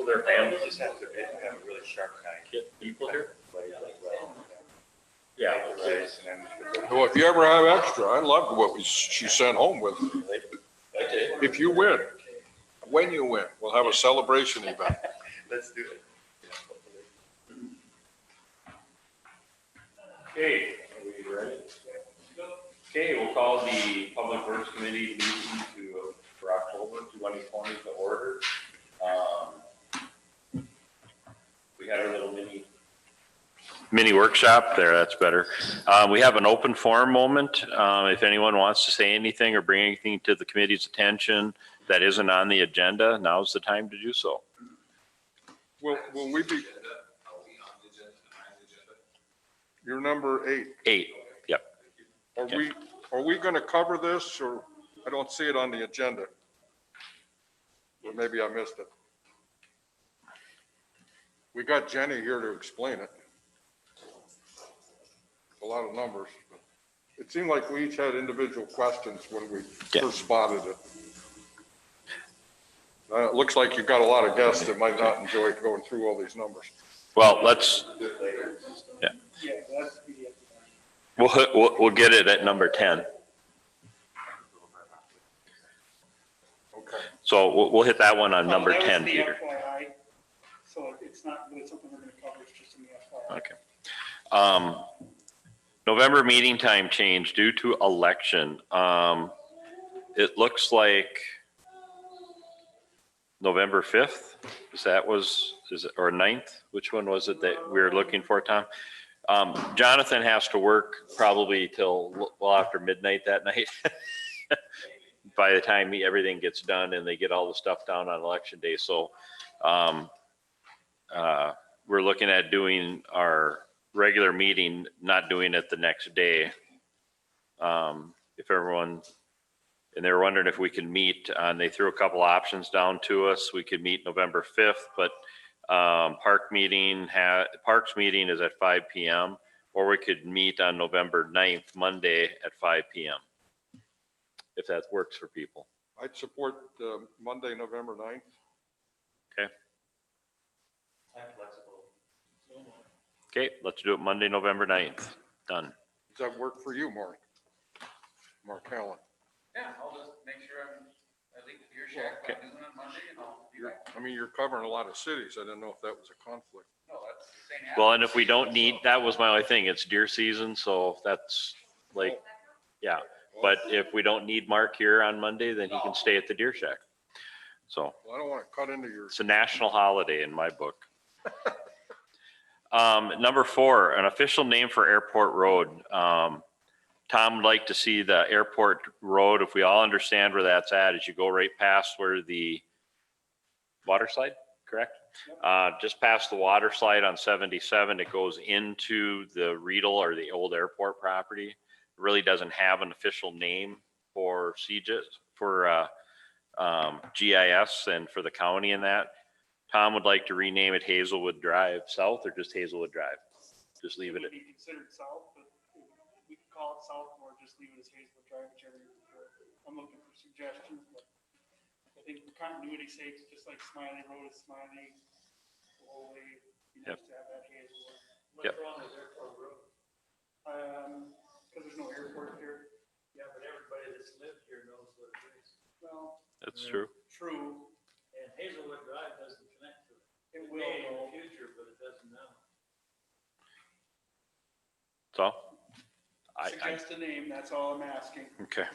So their hands Just have to have a really sharp knife. get people here? Like well, Yeah. rice and then Well, if you ever have extra, I loved what she sent home with. Okay. If you win, when you win, we'll have a celebration event. let's do it. Okay, are we ready? Okay, we'll call the Public Works Committee meeting for October 2020 to order. We had our little mini workshop there. That's better. We have an open forum moment. If anyone wants to say anything or bring anything to the committee's attention that isn't on the agenda, now's the time to do so. Will we be, you're number 8. 8. Yep. Are we going to cover this, or I don't see it on the agenda? Or maybe I missed it. We got Jenny here to explain it. A lot of numbers. It seemed like we each had individual questions when we first spotted it. It looks like you've got a lot of guests that might not enjoy going through all these numbers. Well, let's. Yeah. We'll get it at number 10. Okay. So we'll hit that one on number that was 10, the Peter. FYI, so it's not really something we're gonna cover, it's just in the FYI. Okay. November meeting time change due to election. It looks like November 5th. Is it, or 9th? Which one was it that we were looking for, Tom? Jonathan has to work probably till well after midnight that night. By the time everything gets done and they get all the stuff down on election day. So we're looking at doing our regular meeting, not doing it the next day. If everyone, and they were wondering if we can meet, they threw a couple options down to us. We could meet November 5th, but Parks meeting is at 5 p.m. or we could meet on November 9th, Monday at 5 p.m. if that works for people. I'd support Monday, November 9th. Okay. Okay, let's do it Monday, November 9th. Done. Does that work for you, Mark Allen? Yeah, I'll just make sure I leave the beer shack by noon on Monday and I'll be back. I mean, you're covering a lot of cities. I didn't know if that was a conflict. No, that's the same. Well, and if we don't need, that was my only thing. It's deer season, so that's like, yeah. But if we don't need Mark here on Monday, then he can stay at the deer shack. So Well, I don't want to cut into your. it's a national holiday in my book. Number 4, an official name for Airport Road. Tom would like to see the Airport Road, if we all understand where that's at, as you go right past where the water slide, correct? Just past the water slide on 77, it goes into the Riedel or the old airport property. It really doesn't have an official name for CGIS, for GIS and for the county in that. Tom would like to rename it Hazelwood Drive South or just Hazelwood Drive? Just leave it It at, would be considered south, but we could call it south or just leave it as Hazelwood Drive, whichever you prefer. I'm looking for suggestions, but I think for continuity sakes, just like Smiley Road is Smiley, the whole way, you Yep. have to have that Hazelwood. Yep. What's wrong with Airport Road? Because there's no airport here. Yeah, but everybody that's lived here knows what it is. Well, that's true. true, And Hazelwood Drive doesn't connect to it. it It will may in though. the future, but it doesn't now. So, I, Suggest a name, that's all I'm asking. okay.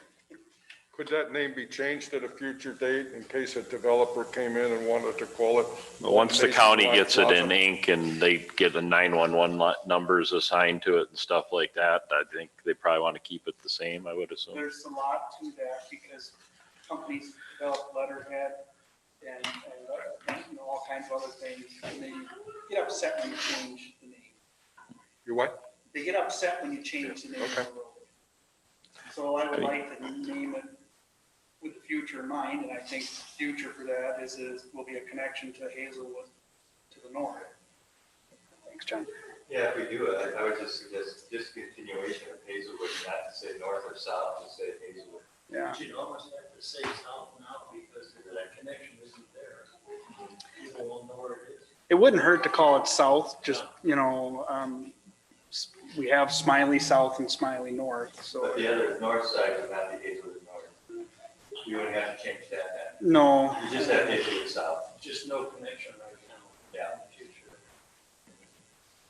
Could that name be changed at a future date in case a developer came in and wanted to call it? But once the county Nationwide gets it in Plaza? ink and they get the 911 numbers assigned to it and stuff like that, I think they probably want to keep it the same, I would assume. There's a lot to that because companies develop letterhead and all kinds of other things. And they get upset when you change the name. You what? They get upset when you change the name of the Okay. road. So I would like to name it with the future in mind, and I think the future for that will be a connection to Hazelwood to the north. Thanks, John. Yeah, if we do it, I would just suggest discontinuation of Hazelwood, not to say north or south, to say Hazelwood. Yeah. But you'd almost have to say south now because that connection isn't there. People won't know where It wouldn't hurt to call it south, just, we have Smiley South and Smiley North, so. But the other north side would not be Hazelwood North. You wouldn't have to change that No, then. You just have Hazelwood South. Just no connection right now. Yeah. In the future.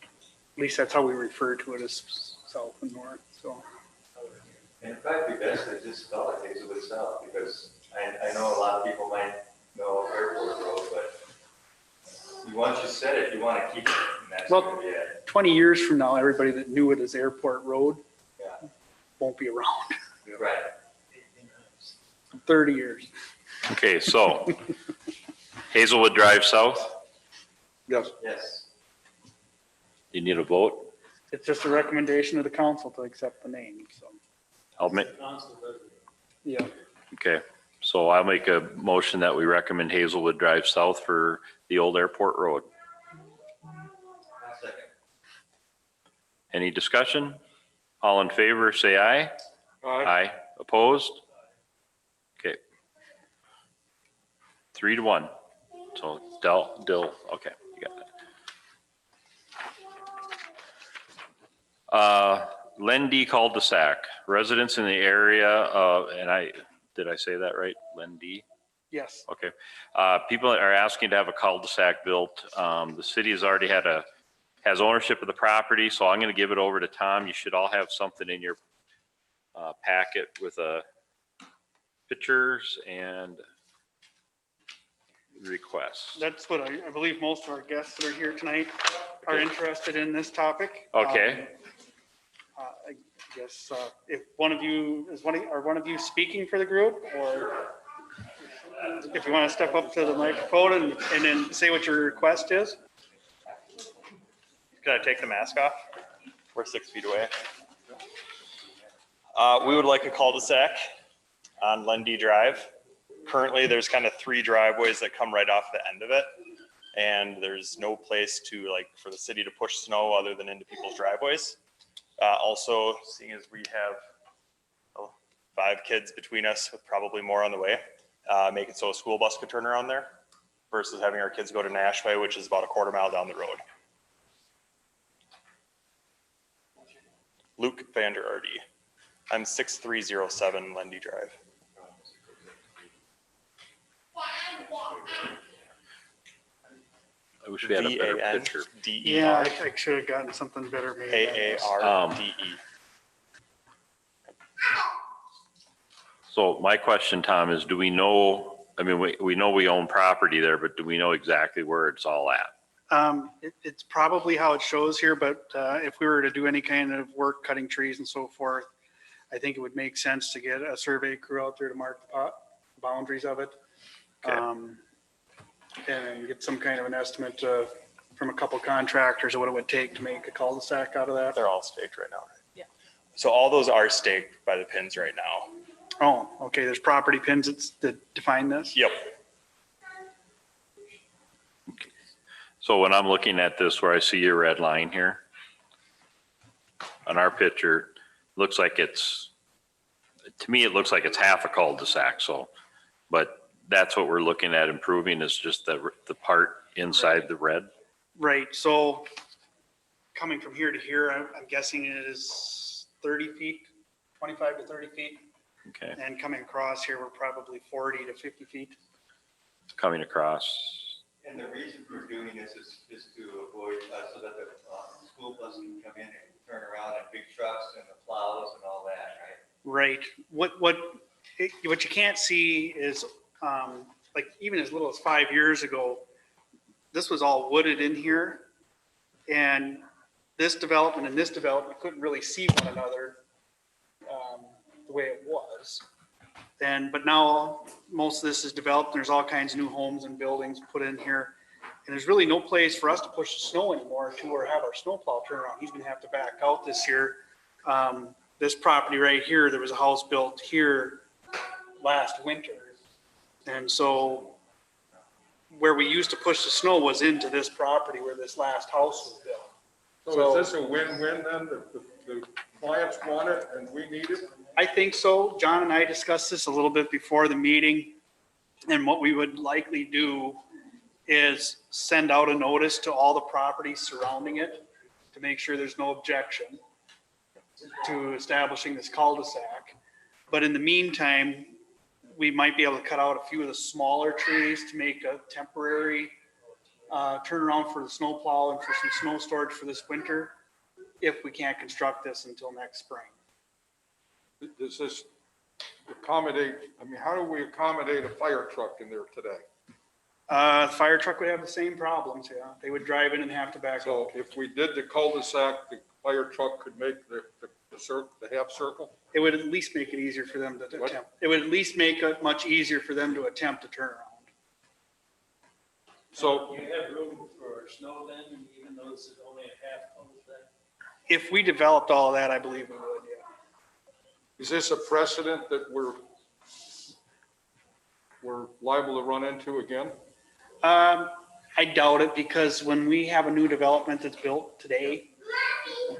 at least that's how we refer to it, as south and north, so. And it'd probably be best to just call it Hazelwood South, because I know a lot of people might know Airport Road, but once you said it, you want to keep it, and that's Well- gonna be it. 20 years from now, everybody that knew it as Airport Road Yeah, won't be around. right. 30 years. Okay, so Hazelwood Drive South, Yes. Yes. you need a vote? It's just a recommendation of the council to accept the name, so, I'll make, Council doesn't. yeah. okay, so I'll make a motion that we recommend Hazelwood Drive South for the old airport road. Second. Any discussion? All in favor, say aye. Aye. Opposed? Okay. 3-1. So Dill, okay, you got that. Lendy cul-de-sac, residents in the area of, did I say that right? Lendy? Yes. Okay. People are asking to have a cul-de-sac built. The city has already has ownership of the property, so I'm going to give it over to Tom. You should all have something in your packet with pictures and requests. That's what I believe most of our guests that are here tonight are Okay. interested in this topic. Okay. I guess if one of you, are one of you speaking for the group, or if you want to step up to the microphone and then say what your request is? Can I take the mask off? We're 6 feet away. We would like a cul-de-sac on Lendy Drive. Currently, there's kind of 3 driveways that come right off the end of it. And there's no place for the city to push snow other than into people's driveways. Also, seeing as we have 5 kids between us with probably more on the way, make it so a school bus could turn around there versus having our kids go to Nashway, which is about a quarter mile down the road. Luke Vander Ardy. I'm 6307 Lendy Drive. I wish we had a better picture. Yeah, VANDER. I should have gotten something better made. than this. AARDE. So my question, Tom, is do we know, I mean, we know we own property there, but do we know exactly where it's all at? It's probably how it shows here, but if we were to do any kind of work, cutting trees and so forth, I think it would make sense to get a survey crew out there to mark the boundaries of it. Okay. And get some kind of an estimate from a couple contractors of what it would take to make a cul-de-sac out of that. They're all staked right now, right? Yeah. So all those are staked by the pins right now. Oh, okay, there's property pins that define this? Yep. So when I'm looking at this where I see your red line here, on our picture, looks like to me, it looks like it's half a cul-de-sac, so, but that's what we're looking at improving is just the part inside the red. Right, so coming from here to here, I'm guessing it is 30 feet, 25 to 30 feet. Okay, And coming across here, we're probably 40 to 50 feet. coming across. And the reason for doing this is to avoid, so that the school bus can come in and turn around and big trucks and the plows and all that, right? Right. What you can't see is, like even as little as 5 years ago, this was all wooded in here. And this development and this development couldn't really see one another the way it was. But now most of this is developed. There's all kinds of new homes and buildings put in here. And there's really no place for us to push the snow anymore or have our snowplow turn around. He's gonna have to back out this year. This property right here, there was a house built here last winter. And so where we used to push the snow was into this property where this last house was built. So is this a win-win then? The clients want it and we need it? I think so. John and I discussed this a little bit before the meeting. And what we would likely do is send out a notice to all the properties surrounding it to make sure there's no objection to establishing this cul-de-sac. But in the meantime, we might be able to cut out a few of the smaller trees to make a temporary turnaround for the snowplow and for some snow storage for this winter, if we can't construct this until next spring. Does this accommodate, I mean, how do we accommodate a fire truck in there today? The fire truck would have the same problems, yeah. They would drive in and have to back So out. if we did the cul-de-sac, the fire truck could make the half circle? It would at least make it easier for them to What? attempt. It would at least make it much easier for them to attempt a turnaround. So, You have room for snow then, even though this is only a half cul-de-sac? If we developed all of that, I believe we would, yeah. is this a precedent that we're liable to run into again? I doubt it, because when we have a new development that's built today,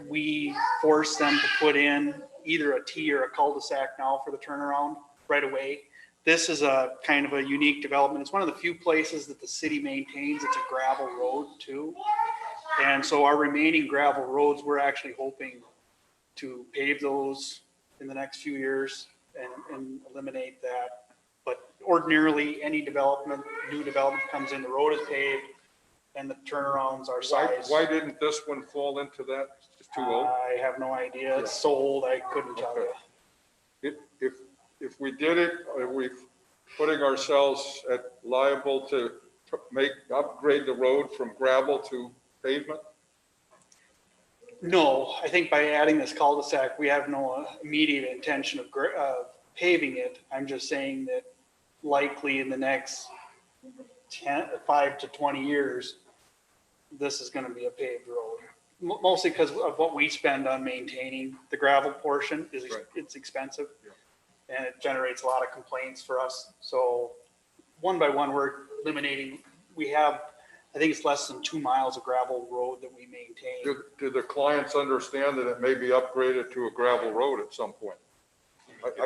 we force them to put in either a T or a cul-de-sac now for the turnaround right away. This is a kind of a unique development. It's one of the few places that the city maintains. It's a gravel road too. And so our remaining gravel roads, we're actually hoping to pave those in the next few years and eliminate that. But ordinarily, any development, new development comes in, the road is paved and the turnarounds are sized. Why didn't this one fall into that? It's too old? I have no idea. It's so old, I couldn't tell you. If we did it, are we putting ourselves liable to upgrade the road from gravel to pavement? No, I think by adding this cul-de-sac, we have no immediate intention of paving it. I'm just saying that likely in the next 5 to 20 years, this is going to be a paved road. Mostly because of what we spend on maintaining the gravel portion is Right. it's expensive. And it generates a lot of complaints for us. So one by one, we're eliminating, we have, I think it's less than 2 miles of gravel road that we maintain. Do the clients understand that it may be upgraded to a gravel road at some point?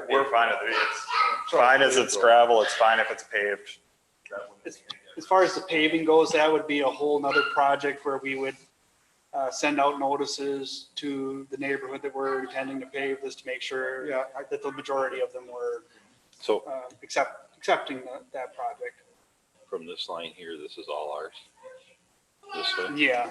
We're fine with it. It's fine as it's gravel. It's fine if it's paved. As far as the paving goes, that would be a whole nother project where we would send out notices to the neighborhood that we're intending to pave this to make sure Yeah, that the majority of them were So accepting that project. from this line here, this is all ours. This way? Yeah,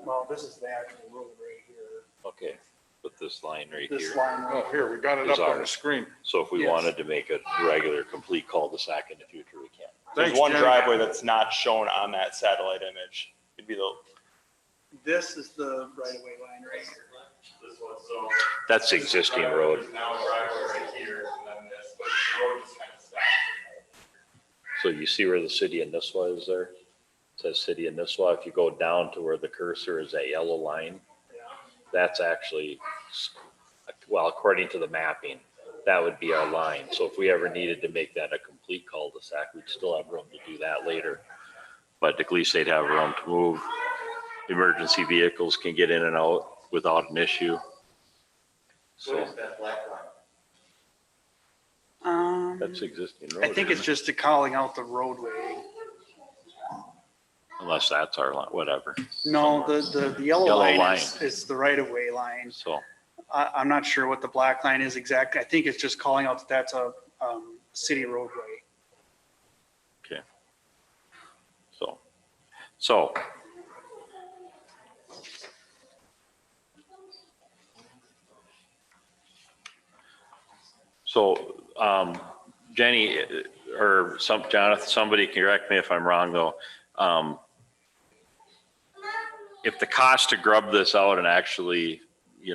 well, this is the actual road right here. Okay, but this line right This here. line right Oh, here, we got it up on the screen. So if we Yes. wanted to make a regular complete cul-de-sac in the future, we can. There's Thanks, one Jen. driveway that's not shown on that satellite image. It'd be the, This is the right of way line right here. This one, so. That's the existing road. There's now a driveway right here, and then this, but the road just kind of stops. So you see where the city of Nisswa is there? It says city of Nisswa. If you go down to where the cursor is, that yellow line, that's actually, well, according to the mapping, that would be our line. So if we ever needed to make that a complete cul-de-sac, we'd still have room to do that later. But at least they'd have room to move. Emergency vehicles can get in and out without an issue. What So is that black line? that's existing road. I think it's isn't it? just calling out the roadway. Unless that's our line, whatever. No, the yellow Yellow line line. is the right of way line. So, I'm not sure what the black line is exactly. I think it's just calling out that that's a city roadway. okay. So. So, Jenny, or Jonathan, somebody can correct me if I'm wrong though. If the cost to grub this out and actually,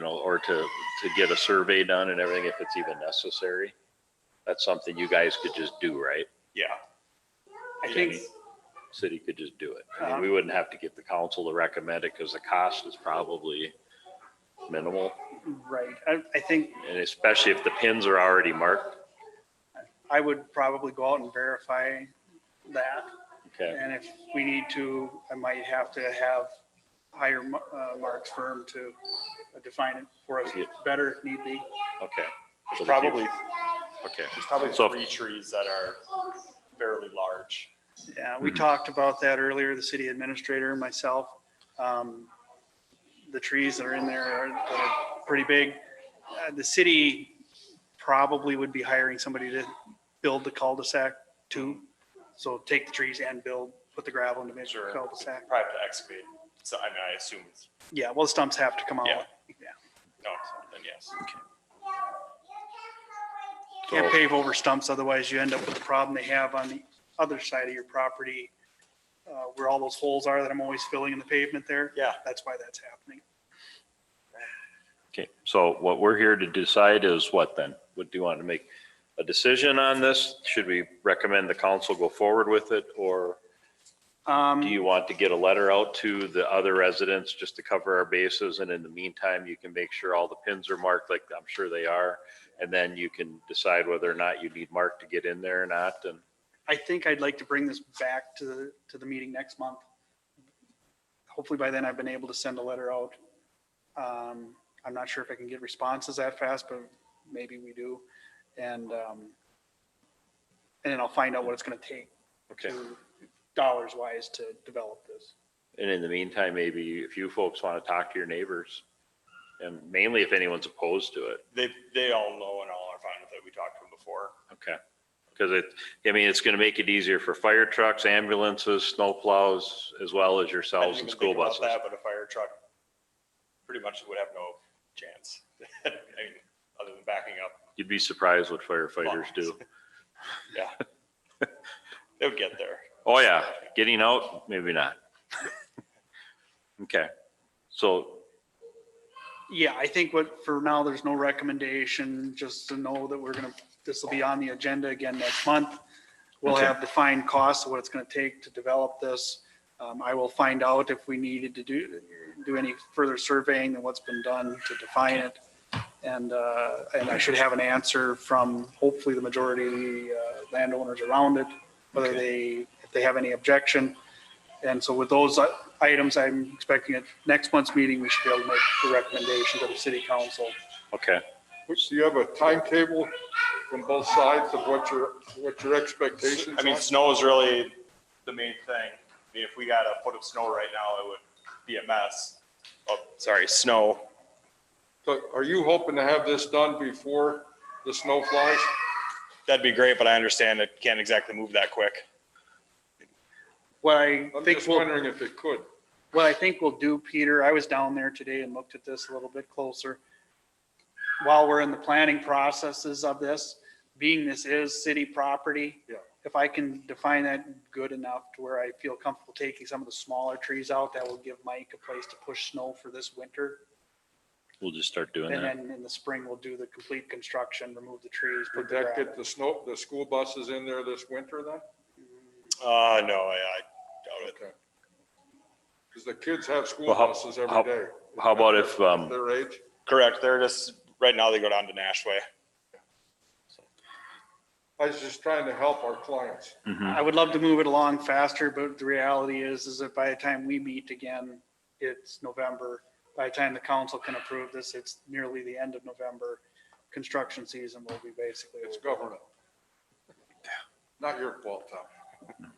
or to get a survey done and everything, if it's even necessary, that's something you guys could just do, right? yeah. I think, City could just do it. I mean, we wouldn't have to get the council to recommend it because the cost is probably minimal. right. I think And especially if the pins are already marked. I would probably go out and verify that. Okay, And if we need to, I might have to have hire Mark's firm to define it for us Yeah. better if need be. okay. There's So probably, Okay. there's probably So- 3 trees that are fairly large. Yeah, we talked about that earlier, the city administrator and myself. The trees that are in there are pretty big. The city probably would be hiring somebody to build the cul-de-sac too. So take the trees and put the gravel in to make the Sure. cul-de-sac. Probably have to excavate. So I mean, I assume it's, Yeah, well, the stumps have to come out. Yeah. Yeah. no, then yes. Can't pave over stumps, otherwise you end up with the problem they have on the other side of your property, where all those holes are that I'm always filling in the pavement there. Yeah. That's why that's happening. Okay, so what we're here to decide is what then? What do you want to make a decision on this? Should we recommend the council go forward with it, or do you want to get a letter out to the other residents just to cover our bases? And in the meantime, you can make sure all the pins are marked like I'm sure they are. And then you can decide whether or not you need Mark to get in there or not. And I think I'd like to bring this back to the meeting next month. Hopefully by then I've been able to send a letter out. I'm not sure if I can get responses that fast, but maybe we do. And then I'll find out what it's gonna take okay. dollars wise to develop this. And in the meantime, maybe if you folks want to talk to your neighbors, and mainly if anyone's opposed to it. They all know and all are fine with it. We talked to them before. Okay. Because it's going to make it easier for fire trucks, ambulances, snow plows, as well as I yourselves didn't and even school think about buses. that, but a fire truck pretty much would have no chance. I mean, other than backing up. You'd be surprised what firefighters do. Yeah. They would get there. Oh, yeah. Getting out, maybe not. Okay. So, Yeah, I think for now, there's no recommendation, just to know that this will be on the agenda again next month. We'll Okay. have defined costs of what it's gonna take to develop this. I will find out if we needed to do any further surveying than what's been done to define it. And I should have an answer from hopefully the majority of the landowners around it, whether if they have any objection. And so with those items, I'm expecting at next month's meeting, we should be able to make the recommendation to the city council. okay. Do you have a timetable from both sides of what your expectations I mean, are? snow is really the main thing. I mean, if we got a foot of snow right now, it would be a mess. Oh, sorry, snow. So are you hoping to have this done before the snow flies? That'd be great, but I understand it can't exactly move that quick. What I I'm think just wondering if it could. what I think we'll do, Peter, I was down there today and looked at this a little bit closer. While we're in the planning processes of this, being this is city property. Yeah. If I can define that good enough to where I feel comfortable taking some of the smaller trees out, that will give Mike a place to push snow for this winter. We'll just start doing And that. then in the spring, we'll do the complete construction, remove the trees. Would put the that gravel. get the school buses in there this winter then? No, I doubt it. Okay. Because the kids have school Well, buses every day. how about if, Their age? Correct. They're just, right now they go down to Nashway. I was just trying to help our clients. mhm. I would love to move it along faster, but the reality is that by the time we meet again, it's November. By the time the council can approve this, it's nearly the end of November. Construction season will be basically. It's over. government. Not your fault, Tom.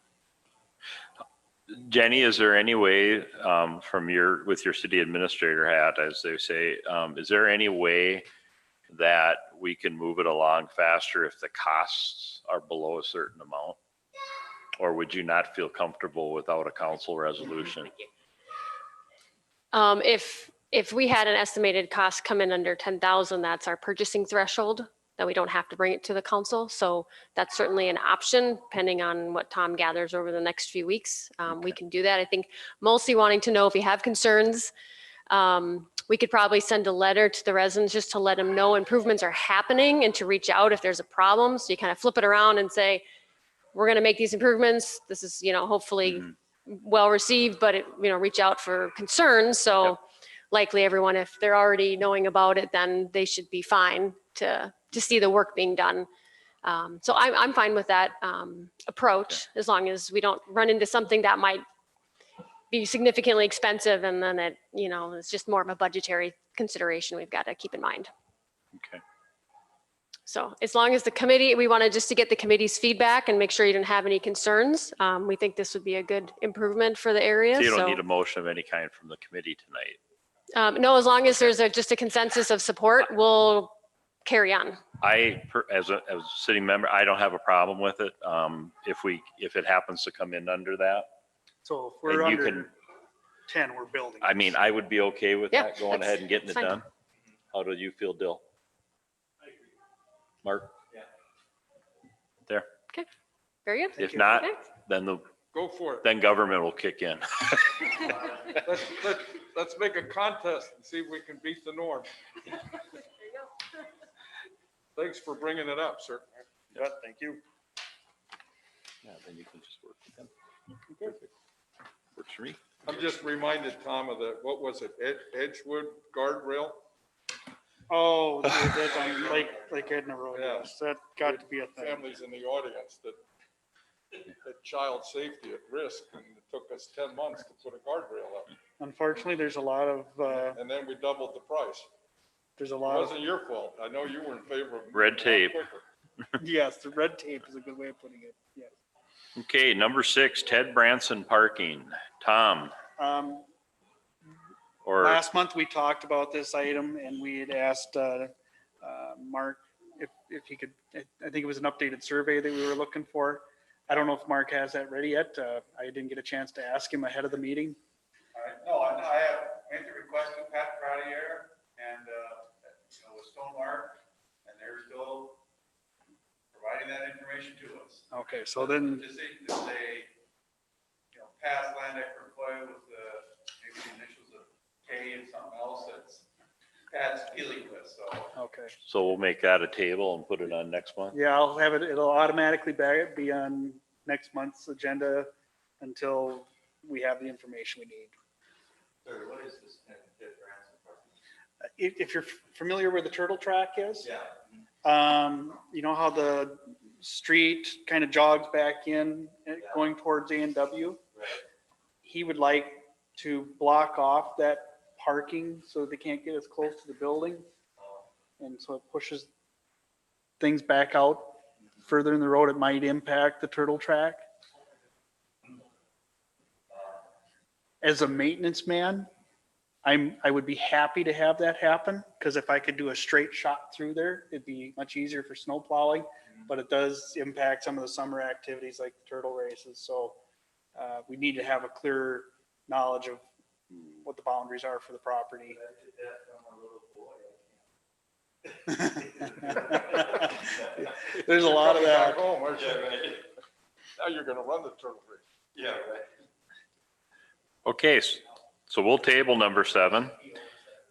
Jenny, is there any way, with your city administrator hat, as they say, is there any way that we can move it along faster if the costs are below a certain amount? Or would you not feel comfortable without a council resolution? If we had an estimated cost come in under 10,000, that's our purchasing threshold, that we don't have to bring it to the council. So that's certainly an option, depending on what Tom gathers over the next few weeks. We can do that. I think mostly wanting to know if you have concerns. We could probably send a letter to the residents just to let them know improvements are happening and to reach out if there's a problem. So you kind of flip it around and say, we're going to make these improvements. This is, hopefully Mhm. well received, but reach out for concerns. So Yep. likely everyone, if they're already knowing about it, then they should be fine to see the work being done. So I'm fine with that approach, as long as we don't run into something that might be significantly expensive, and then it's just more of a budgetary consideration we've got to keep in mind. Okay. So as long as the committee, we wanted just to get the committee's feedback and make sure you didn't have any concerns. We think this would be a good improvement for the area. So you don't so- need a motion of any kind from the committee tonight. No, as long as there's just a consensus of support, we'll carry on. As a sitting member, I don't have a problem with it. If it happens to come in under that, So if we're and you under can, 10, we're building. I mean, I would be okay with Yeah, that, going that's- ahead and getting it that's fine. done. How do you feel, Dill? Mark? Yeah. There. Very good. If not, Okay. Go for it. then government will kick in. Let's make a contest and see if we can beat the norm. Thanks for bringing it up, sir. Yeah, thank you. Yeah, then you can just work with them. Perfect. Works for me. I'm just reminded, Tom, of the, what was it, Edgewood guardrail? Oh, that's on Lake Edna Road, Yeah. yes, that got to be a thing. Families in the audience that child safety at risk, and it took us 10 months to put a guardrail up. Unfortunately, there's a lot of, And then we doubled the price. there's a It lot of, wasn't your fault. I know you were in favor of. Red tape. yes, the red tape is a good way of putting it, yes. Okay, number 6, Ted Branson parking. Tom, or Last month, we talked about this item and we had asked Mark if he could, I think it was an updated survey that we were looking for. I don't know if Mark has that ready yet. I didn't get a chance to ask him ahead of the meeting. No, I have made the request to Pat Pradier and, with Stonemark, and they're still providing that information to us. Okay, so then, This is a, past land employee with maybe the initials of K and something else that's Pat's dealing with, so. okay. so we'll make that a table and put it on next month. Yeah, I'll have it, it'll automatically be on next month's agenda until we have the information we need. Sorry, what is this kind of difference? If you're familiar where the turtle track is, Yeah. you know how the street kind of jogs back in going towards A&W? Right. He would like to block off that parking so they can't get as close to the building. And so it pushes things back out further in the road. It might impact the turtle track. As a maintenance man, I would be happy to have that happen, because if I could do a straight shot through there, it'd be much easier for snow plowing. But it does impact some of the summer activities like the turtle races. So we need to have a clear knowledge of what the boundaries are for the property. There's a lot of Back that. home, aren't you? Yeah, right. Now you're gonna run the turtle race. Yeah, right. Okay, so we'll table number 7.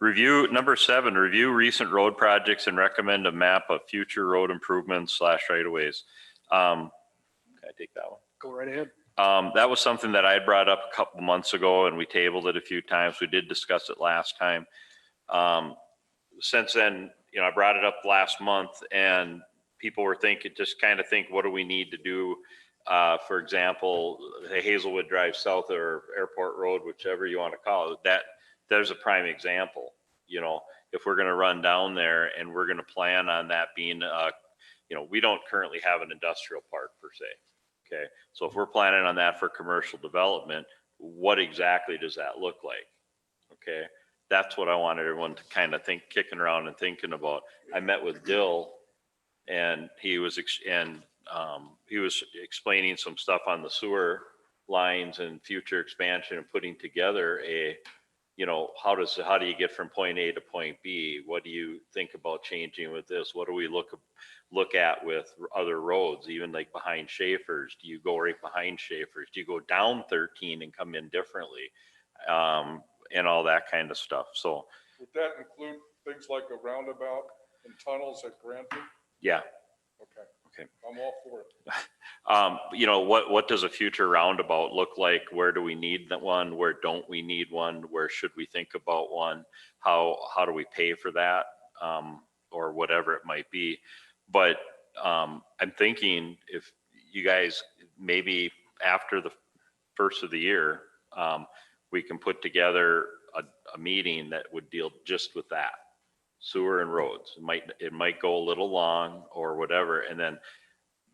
Number 7, review recent road projects and recommend a map of future road improvements / right-of-ways. Can I take that one? Go right ahead. That was something that I had brought up a couple months ago, and we tabled it a few times. We did discuss it last time. Since then, I brought it up last month, and people were thinking, what do we need to do? For example, the Hazelwood Drive South or Airport Road, whichever you want to call it, there's a prime example. If we're going to run down there and we're going to plan on that being, we don't currently have an industrial park per se. Okay, so if we're planning on that for commercial development, what exactly does that look like? Okay, that's what I wanted everyone to kind of kicking around and thinking about. I met with Dill, and he was explaining some stuff on the sewer lines and future expansion and putting together how do you get from point A to point B? What do you think about changing with this? What do we look at with other roads, even like behind Schaefer's? Do you go right behind Schaefer's? Do you go down 13 and come in differently? And all that kind of stuff. So, Would that include things like a roundabout and tunnels at Granby? yeah. Okay. I'm all for it. What does a future roundabout look like? Where do we need one? Where don't we need one? Where should we think about one? How do we pay for that? Or whatever it might be. But I'm thinking if you guys, maybe after the first of the year, we can put together a meeting that would deal just with that. sewer and roads. It might go a little long or whatever. And then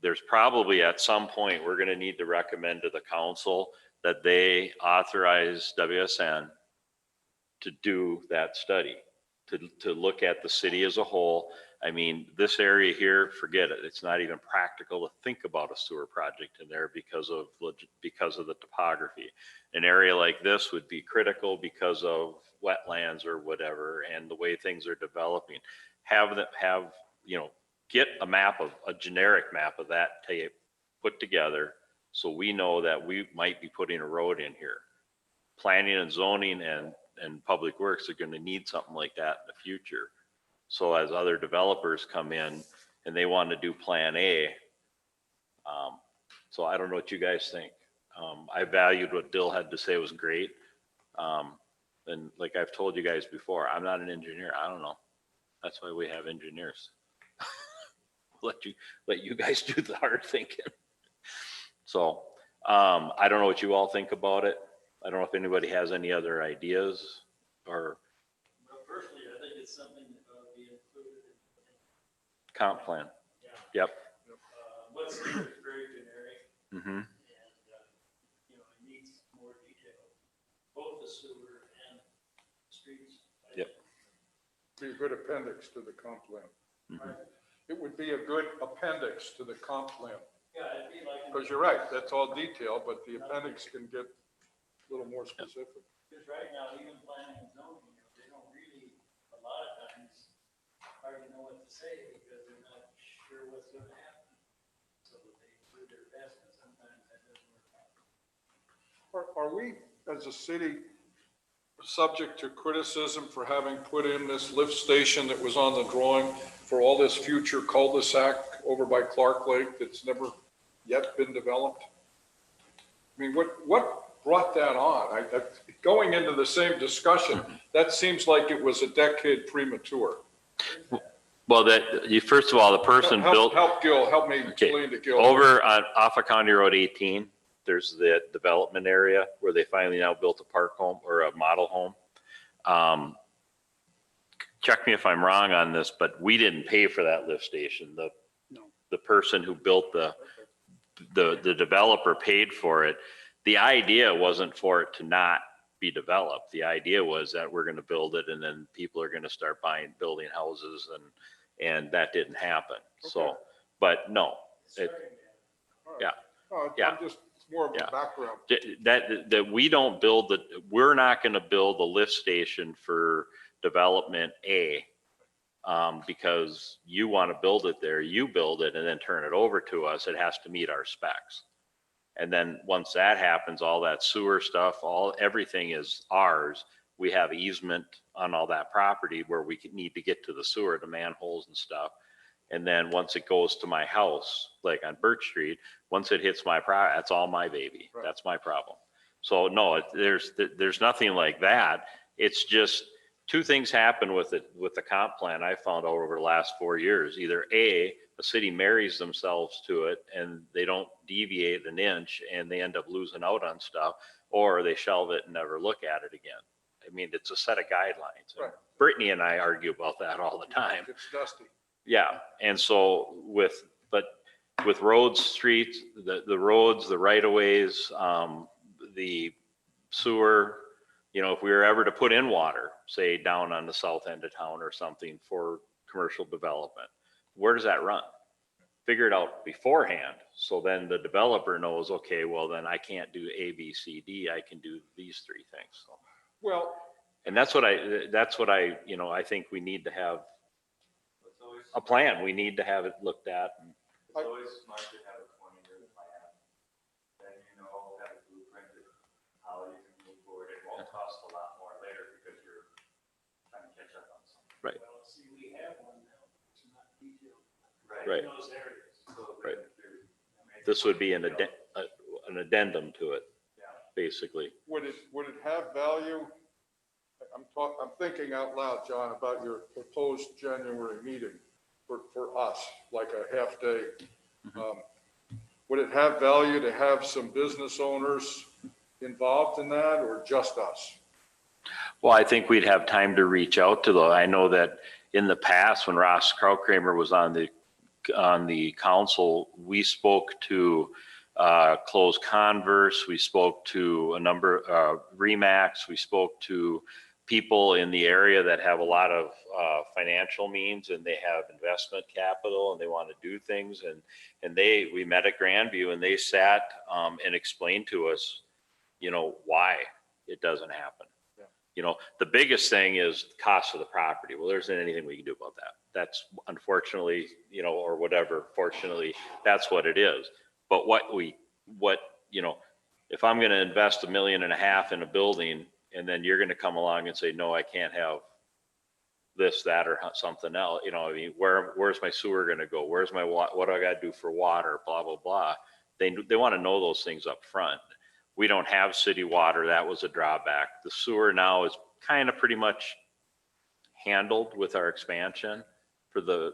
there's probably at some point, we're going to need to recommend to the council that they authorize WSN to do that study, to look at the city as a whole. I mean, this area here, forget it. It's not even practical to think about a sewer project in there because of the topography. An area like this would be critical because of wetlands or whatever, and the way things are developing. Get a generic map of that tape put together, so we know that we might be putting a road in here. Planning and zoning and public works are going to need something like that in the future. So as other developers come in and they want to do plan A, so I don't know what you guys think. I valued what Dill had to say was great. And like I've told you guys before, I'm not an engineer. I don't know. That's why we have engineers. Let you guys do the hard thinking. So I don't know what you all think about it. I don't know if anybody has any other ideas or Well, personally, I think it's something that ought to be included in. comp plan. Yeah. Yep. What's there is very generic Mm-hmm. and, it needs more detail, both the sewer and streets. Yep. Be a good appendix to the comp plan. Mhm. It would be a good appendix to the comp plan. Yeah, it'd be like. Because you're right, that's all detail, but the appendix can get a little more specific. Because right now, even planning and zoning, they don't really, a lot of times, hardly know what to say because they're not sure what's gonna happen. So they do their best, and sometimes that doesn't work out. Are we, as a city, subject to criticism for having put in this lift station that was on the drawing for all this future cul-de-sac over by Clark Lake that's never yet been developed? I mean, what brought that on? Going into the same discussion, that seems like it was a decade premature. Well, first of all, the person built Help Gil, help me explain to Gil. over off of County Road 18. There's the development area where they finally now built a park home or a model home. Check me if I'm wrong on this, but we didn't pay for that lift station. The person who built the developer paid for it. The idea wasn't for it to not be developed. The idea was that we're going to build it and then people are going to start building houses, and that didn't happen. So, Okay. but no, yeah. Oh, Yeah. I'm just, it's more of Yeah. a background. that we don't build we're not going to build the lift station for development A, because you want to build it there, you build it and then turn it over to us. It has to meet our specs. And then once that happens, all that sewer stuff, everything is ours. We have easement on all that property where we need to get to the sewer, the manholes and stuff. And then once it goes to my house, like on Birch Street, once it hits my that's all my baby. Right. That's my problem. So no, there's nothing like that. It's just two things happen with the comp plan I found out over the last 4 years. Either A city marries themselves to it and they don't deviate an inch and they end up losing out on stuff, or they shelve it and never look at it again. I mean, it's a set of guidelines. Right. Brittany and I argue about that all the time. It's dusty. Yeah, and so with roads, streets, the roads, the right of ways, the sewer, if we were ever to put in water, say down on the south end of town or something for commercial development, where does that run? Figure it out beforehand. So then the developer knows, okay, well then I can't do A, B, C, D. I can do these three things. So, Well, and that's what I think we need to have It's always, a plan. We need to have it looked at. it's always smart to have a 20-year plan. Then have it blueprinted, how you can move forward. It won't cost a lot more later because you're trying to catch up on something. Right. Well, see, we have one now, it's not detailed Right. in those areas. So Right. they're- This would be an addendum to it, Yeah. basically. would it have value? I'm thinking out loud, John, about your proposed January meeting for us, like a half day. Would it have value to have some business owners involved in that, or just us? Well, I think we'd have time to reach out to I know that in the past, when Ross Krautkramer was on the council, we spoke to Close Converse, we spoke to a number, Remax, we spoke to people in the area that have a lot of financial means and they have investment capital and they want to do things. And we met at Grandview and they sat and explained to us, you know, why it doesn't happen. Yeah. You know, the biggest thing is cost of the property. Well, there isn't anything we can do about that. That's unfortunately, you know, or whatever, fortunately, that's what it is. But you know, if I'm going to invest $1.5 million in a building and then you're going to come along and say, no, I can't have this, that, or something else, you know, I mean, where's my sewer going to go? Where's my, what do I got to do for water? Blah, blah, blah. They want to know those things up front. We don't have city water. That was a drawback. The sewer now is kind of pretty much handled with our expansion for the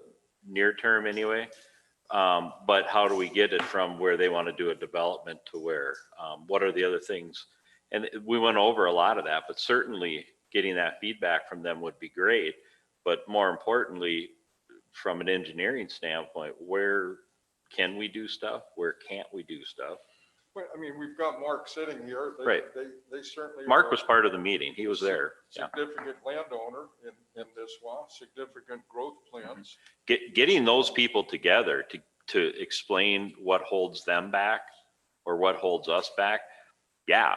near term anyway. But how do we get it from where they want to do a development to where? What are the other things? And we went over a lot of that, but certainly getting that feedback from them would be great. But more importantly, from an engineering standpoint, where can we do stuff? Where can't we do stuff? Well, I mean, we've got Mark sitting here. Right. They certainly. Mark are was part of the meeting. He was there. Yeah. Significant landowner in this one, significant growth plans. Getting those people together to explain what holds them back or what holds us back. Yeah,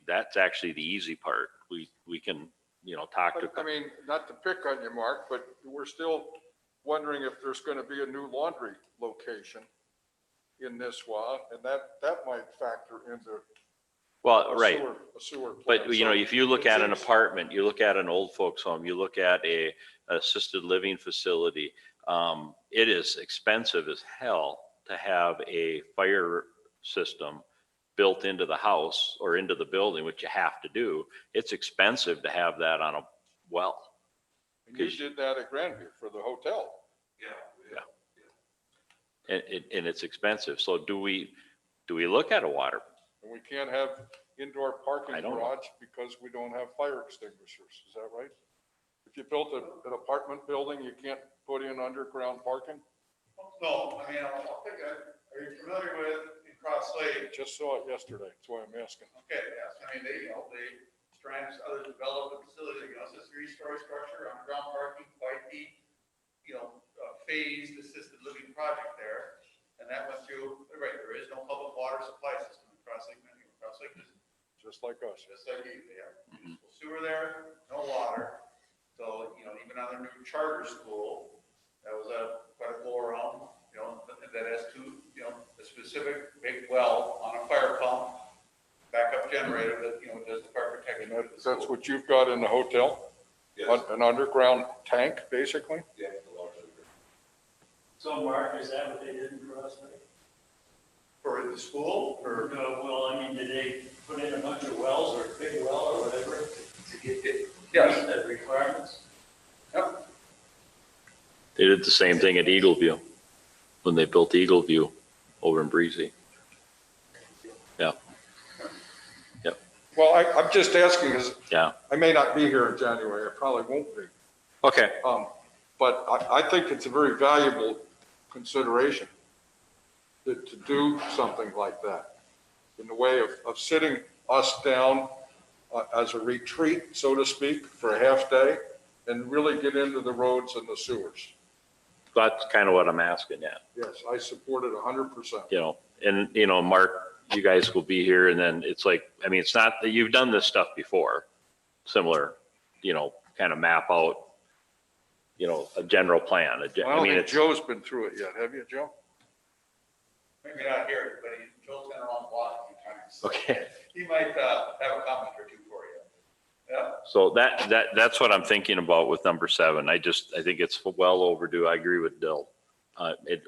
that's actually the easy part. We can, you know, talk to. I mean, not to pick on you, Mark, but we're still wondering if there's going to be a new laundry location in Nisswa, and that might factor into Well, a right. sewer plant. But, you know, So if you look it at an seems- apartment, you look at an old folks home, you look at a assisted living facility, it is expensive as hell to have a fire system built into the house or into the building, which you have to do. It's expensive to have that on a well. And you did that at Grandview for the hotel. And it's expensive. So do we look at a water? And we can't have indoor parking I don't know. garage because we don't have fire extinguishers. Is that right? If you built an apartment building, you can't put in underground parking? No, I mean, I'll pick are you familiar with in Cross Lake? Just saw it yesterday. That's why I'm asking. Okay, yes, I mean, they Strands, other development facility, you know, it's a 3-story structure, underground parking, quite the, phased assisted living project there. And that went through, right, there is no public water supply system in Cross Lake, Cross Lake is Just like us. just like you, they have municipal sewer there, no water. So, even on their new charter school, that was quite a go around, that has a specific big well on a fire pump, backup generator that, does the fire protection. of the That's school. what you've got in the hotel? An underground tank, basically? So Mark, is that what they did in Cross Lake? For the school, or? Well, I mean, did they put in a bunch of wells or a big well or whatever to get it? Yes. Meet the requirements? Yep. They did the same thing at Eagle View when they built Eagle View over in Breezy. Yeah. Yep. Well, I'm just asking because Yeah. I may not be here in January. I probably won't be. Okay. But I think it's a very valuable consideration to do something like that in the way of sitting us down as a retreat, so to speak, for a half day and really get into the roads and the sewers. That's kind of what I'm asking. Yeah. Yes, I support it 100%. Mark, you guys will be here and then it's like, I mean, it's not that you've done this stuff before, similar, kind of map out, a general plan. I don't think it's, Joe's been through it yet. Have you, Joe? Maybe not here, but Joel's been around the block a few times. okay. He might have a comment or two for you. Yeah. So that's what I'm thinking about with number 7. I think it's well overdue. I agree with Dill.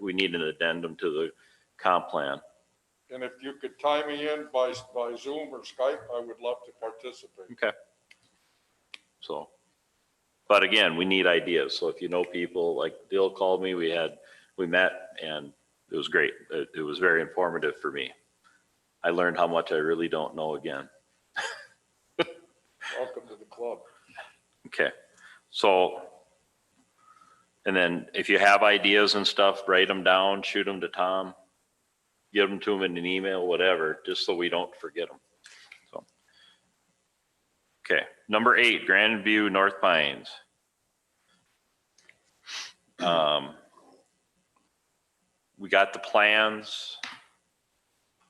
We need an addendum to the comp plan. And if you could tie me in by Zoom or Skype, I would love to participate. Okay. So, but again, we need ideas. So if you know people, like Dill called me, we met and it was great. It was very informative for me. I learned how much I really don't know again. Welcome to the club. Okay. So And then if you have ideas and stuff, write them down, shoot them to Tom, give them to him in an email, whatever, just so we don't forget them. So. Okay, number 8, Grandview North Pines. We got the plans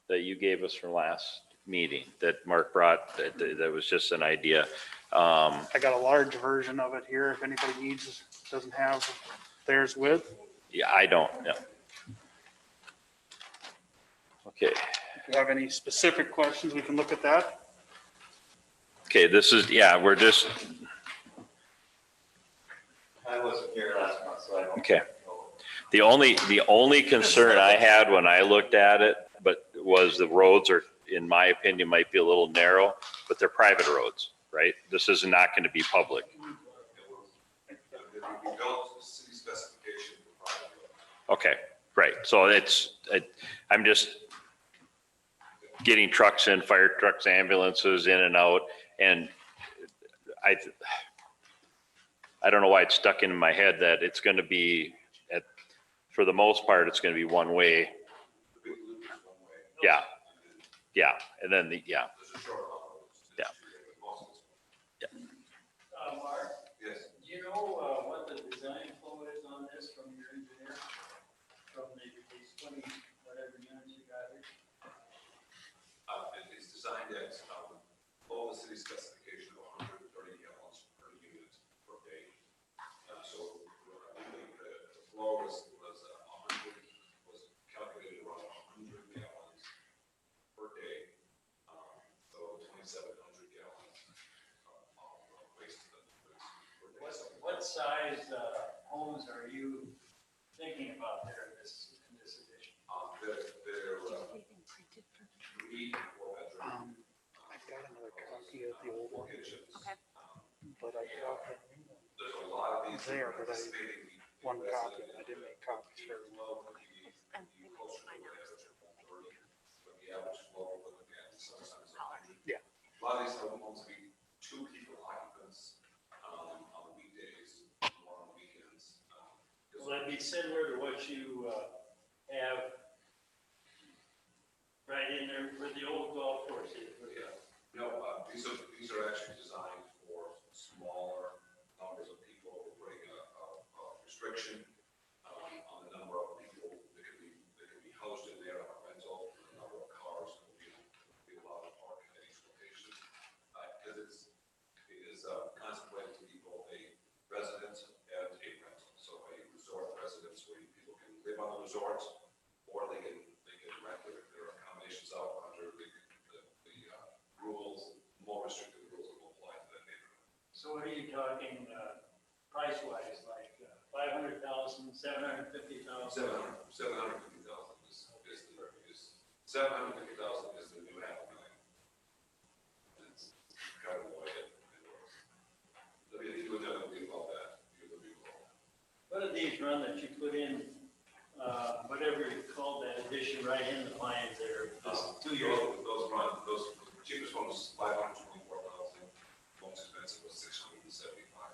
that you gave us from last meeting that Mark brought, that was just an idea. I got a large version of it here, if anybody needs, doesn't have theirs with. Yeah, I don't, yeah. Okay, If you have any specific questions, we can look at that. okay, this is, yeah, we're just, I wasn't here last month, so I don't. okay. know. The only concern I had when I looked at it, but was the roads are, in my opinion, might be a little narrow, but they're private roads, right? This is not going to be public. We built the city specification for private road. Okay, right. So I'm just getting trucks in, fire trucks, ambulances in and out. And I don't know why it's stuck in my head that it's going to be for the most part, it's going to be one way. The big loop is one way. Yeah. Yeah. And then yeah. There's a short line. Yeah. Mark, Yes. do you know what the design flow is on this from your engineer? From these 20, whatever units you got here? It's designed at, below the city specification of 130 gallons per unit per day. So I think the flow was calculated around 100 gallons per day. So 2,700 gallons of waste per day. What size homes are you thinking about there in this edition? They're 3 and 4 bedroom I've got another copy of the old one, kitchens. Okay. but I got the new one. There's a lot of these. There, but I- participating one copy, residents. I didn't make copies for everyone. Well, could be closer to an average of 130, but the average flow we're looking at is sometimes 100. Yeah. A lot of these homes be 2 people occupants on the weekdays, more on the weekends. Will that be similar to what you have right in there where the old golf course is? Yeah. No, these are actually designed for smaller numbers of people, putting a restriction on the number of people that can be housed in there on a rental, the number of cars that will be allowed to park at each location. Because it is contemplated to be both a residence and a rental. So a resort residence where people can live on the resort, or they can rent their accommodations out under the rules, more restrictive rules that will apply to that neighborhood. So what are you talking price-wise, like 500,000, 750,000? 750,000 is 750,000 is the new $500,000. It's kind of the way it works. If you would definitely about that, you would be low. What did these run that you put in, whatever you called that addition right in the Pines there, just 2 years ago? Those cheapest one was 524,000. Most expensive was 675.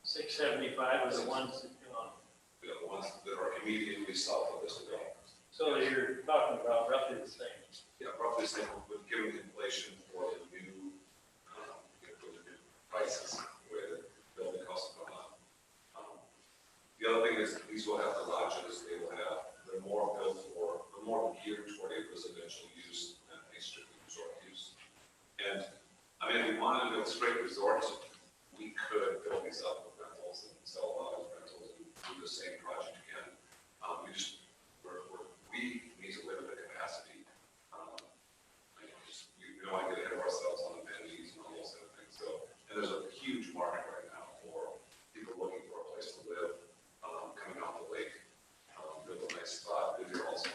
675 was the ones that, The ones that are immediately south of this development. so you're talking about roughly the same. Yeah, roughly the same, but given the inflation for the new, for the new prices, where the building costs have gone up. The other thing is, these will have the lodges, they're more built for, they're more geared toward a residential use than a strictly resort use. And, I mean, if we wanted to build straight resorts, we could build these up with rentals and sell a lot of rentals and do the same project again. We need to limit the capacity. We don't want to get ahead of ourselves on amenities and all those other things. So, and there's a huge market right now for people looking for a place to live, coming off the lake, build a nice spot, live here also.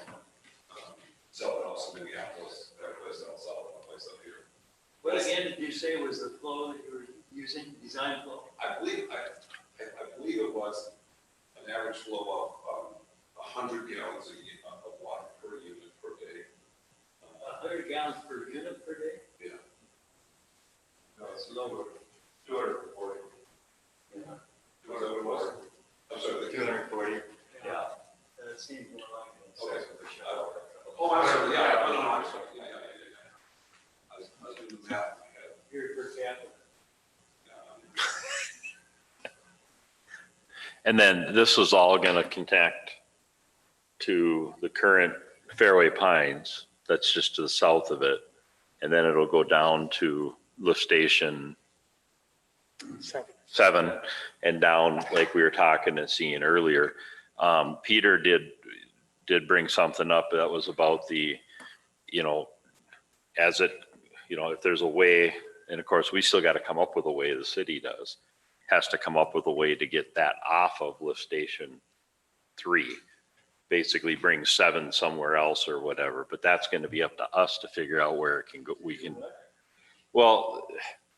Sell it also in Minneapolis, that place down south, and a place up here. What again did you say was the flow that you were using, design flow? I believe it was an average flow of 100 gallons of water per unit per day. 100 gallons per unit per day? Yeah. No, it's lower. 240. Yeah. Was that what it was? And then this is all gonna connect to the current Fairway Pines, that's just to the south of it. And then it'll go down to lift station 7 and down like we were talking and seeing earlier. Peter did bring something up that was about the, as it, if there's a way, and of course, we still got to come up with a way, the city has to come up with a way to get that off of lift station 3. Basically bring 7 somewhere else or whatever, but that's going to be up to us to figure out where it can go. Well,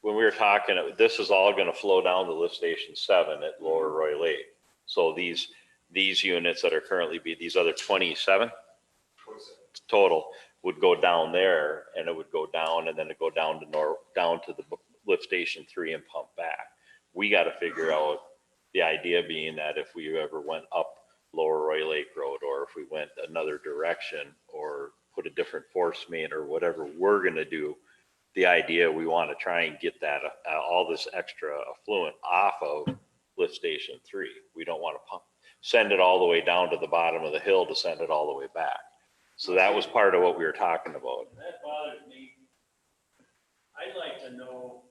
when we were talking, this is all going to flow down to lift station 7 at Lower Roy Lake. So these units that are currently these other 27 total would go down there, and it would go down, and then it go down to the lift station 3 and pump back. We got to figure out, the idea being that if we ever went up Lower Roy Lake Road, or if we went another direction, or put a different force main or whatever we're going to do, the idea, we want to try and get that all this extra affluent off of lift station 3. We don't want to send it all the way down to the bottom of the hill to send it all the way back. So that was part of what we were talking about. That bothers me. I'd like to know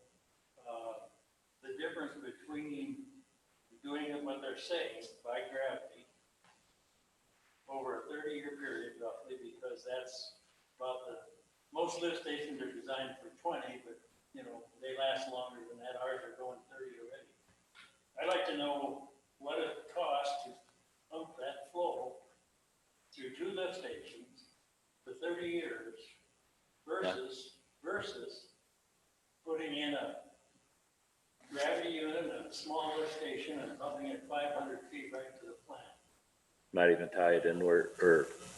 the difference between doing it what they're saying by gravity over a 30-year period roughly, because that's about most lift stations are designed for 20, but they last longer than that. Ours are going 30 already. I'd like to know what it costs to pump that flow through 2 lift stations for 30 years versus putting in a gravity unit and a small lift station and pumping it 500 feet right to the plant. Not even tied in or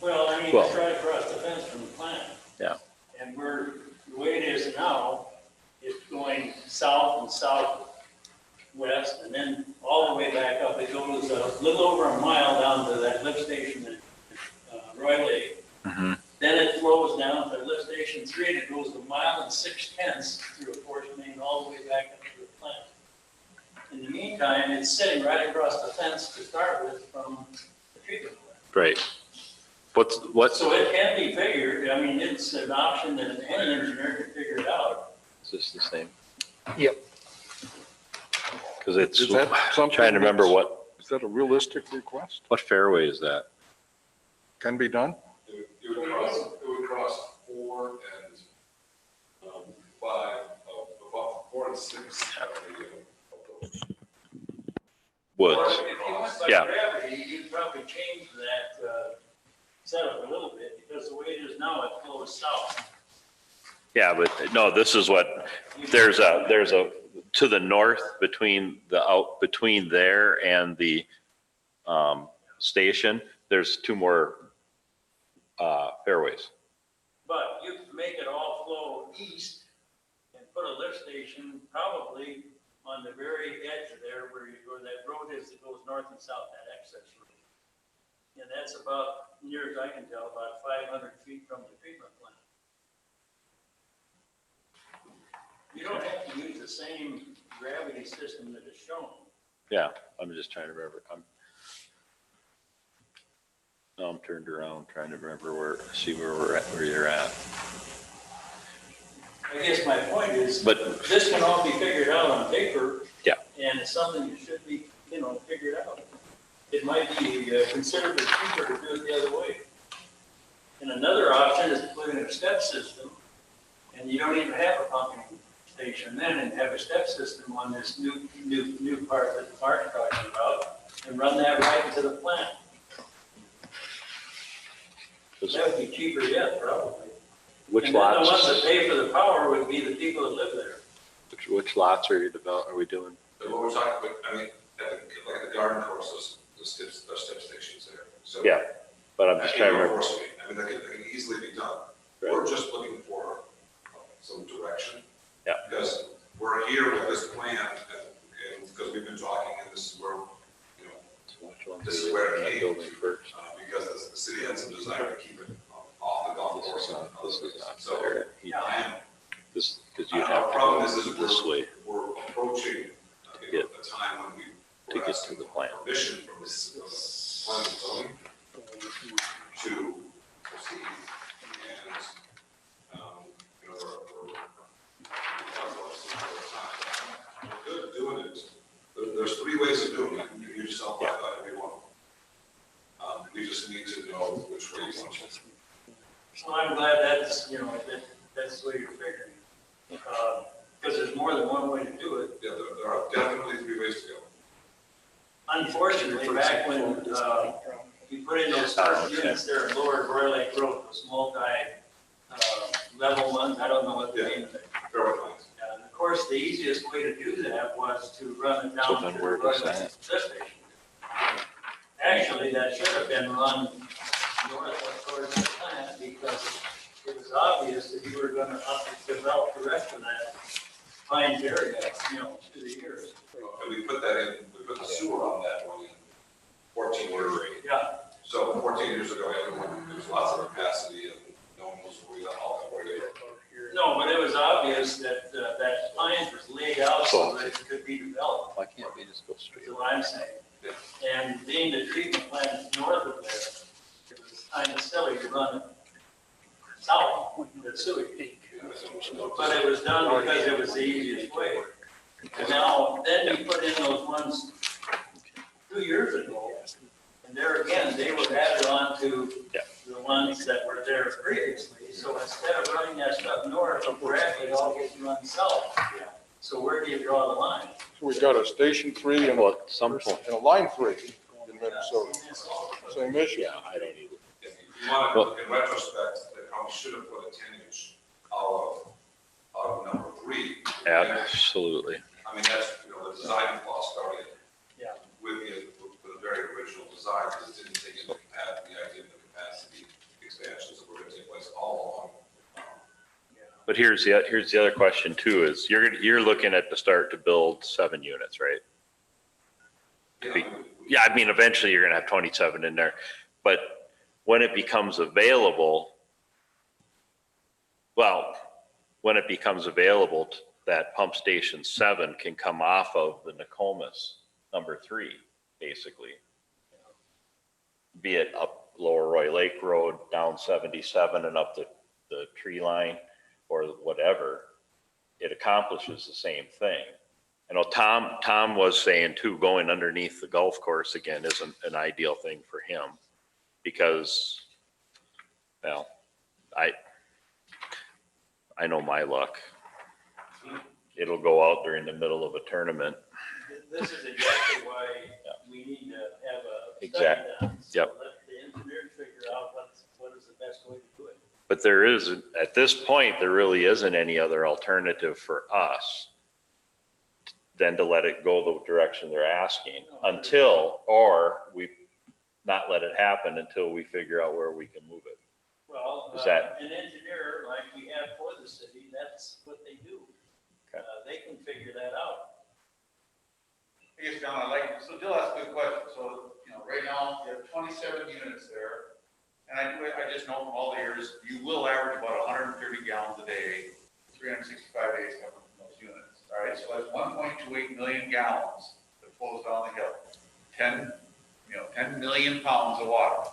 Well, I mean, it's right across the fence from the plant. Yeah. And the way it is now, it's going south and southwest, and then all the way back up. It goes a little over a mile down to that lift station in Roy Lake. Mhm. Then it flows down to lift station 3, and it goes a mile and 6/10 through a force main all the way back up to the plant. In the meantime, it's sitting right across the fence to start with from the treatment plant. Right. What's So it can be figured. I mean, it's an option that any engineer can figure it out. is this the same? Yep. Because it's Is that something trying to remember that's- what Is that a realistic request? fairway is that? Can be done? It would cross 4 and 5 about 4 and 6. Woods. Or if you went by Yeah. gravity, you'd probably change that setup a little bit, because the way it is now, it flows south. Yeah, but no, this is what, there's a, to the north between there and the station, there's 2 more fairways. But you can make it all flow east and put a lift station probably on the very edge of there where that road is that goes north and south, that access road. And that's about, near as I can tell, about 500 feet from the treatment plant. You don't have to use the same gravity system that is shown. Yeah, I'm just trying to remember. Now I'm turned around, trying to remember see where we're at, where you're at. I guess my point is, But this can all be figured out on paper. Yeah. And it's something that should be, figured out. It might be considerably cheaper to do it the other way. And another option is to put in a step system, and you don't even have a pumping station then, and have a step system on this new part that Mark's talking about, and run that right into the plant. That would be cheaper yet, probably. which And then the ones that lots, pay for the power would be the people that live there. which lots are we doing? But what we're talking about, I mean, like the garden courses, the step stations there. So Yeah, but I'm just trying to remember. I mean, that can easily be done. We're just looking for some direction. Yeah. Because we're here with this plan, and because we've been talking, and this is where, this is where it came Building first. because the city had some desire to keep it off the golf course. and other This is things. not So, fair. I am, This, because you our have to problem go is this way we're approaching get- a time when to we're get to asking the for plant. permission more than one way to do it. Yeah, there are definitely 3 ways to go. Unfortunately, back when, you put in those first units there in Lower Roy Lake Road, those level ones, I don't know what the name of it. Fairway lines. And of course, the easiest way to do that was to run it So down then to the where Roy does Lake that- lift station. Actually, that should have been run north up towards the plant because it was obvious that you were gonna develop the rest of that Pines area, through the years. And we put that in, we put the sewer on that one in 14 years. Yeah. So 14 years ago, everyone, there was lots of capacity and no one was worried about all that way. No, but it was obvious that, that Pines was laid out so that it could be developed. Why can't we just go straight? Is what I'm saying. And being the treatment plant is north of there, it was kind of silly to run it south, the sewage. But it was done because it was the easiest way. And now, then you put in those ones 2 years ago, and there again, they were added on to the ones that were there previously. So instead of running that stuff north, gradually it all gets run south. So where do you draw the line? So we got a Station 3 and Well, at some point, a Line 3 in Minnesota. Same issue. yeah, I don't either. If you want to, in retrospect, they probably should have put a 10-inch out of number 3. Absolutely. I mean, that's, the design flaw started Yeah. with the very original design, because it didn't take into account the idea of the capacity expansions that were going to take place all along. But here's the other question too, is you're looking at the start to build 7 units, right? Yeah, I mean, eventually you're gonna have 27 in there, but when it becomes available, that pump station 7 can come off of the Nokomis number 3, basically. Be it up Lower Roy Lake Road, down 77 and up the tree line or whatever, it accomplishes the same thing. I know Tom was saying too, going underneath the golf course again isn't an ideal thing for him because, well, I know my luck. It'll go out during the middle of a tournament. This is exactly why we need to have a study Exact- done. So yep. let the engineers figure out what is the best way to do it. But there is, at this point, there really isn't any other alternative for us than to let it go the direction they're asking or we not let it happen until we figure out where we can move it. Well, Is that- an engineer like we have for the city, that's what they do. Okay. They can figure that out. I guess, John, so Dill asked a good question. So, right now, you have 27 units there. And I just know from all the years, you will average about 130 gallons a day, 365 days coming from those units. All right, so that's 1.28 million gallons that flows down the hill. 10 million pounds of water.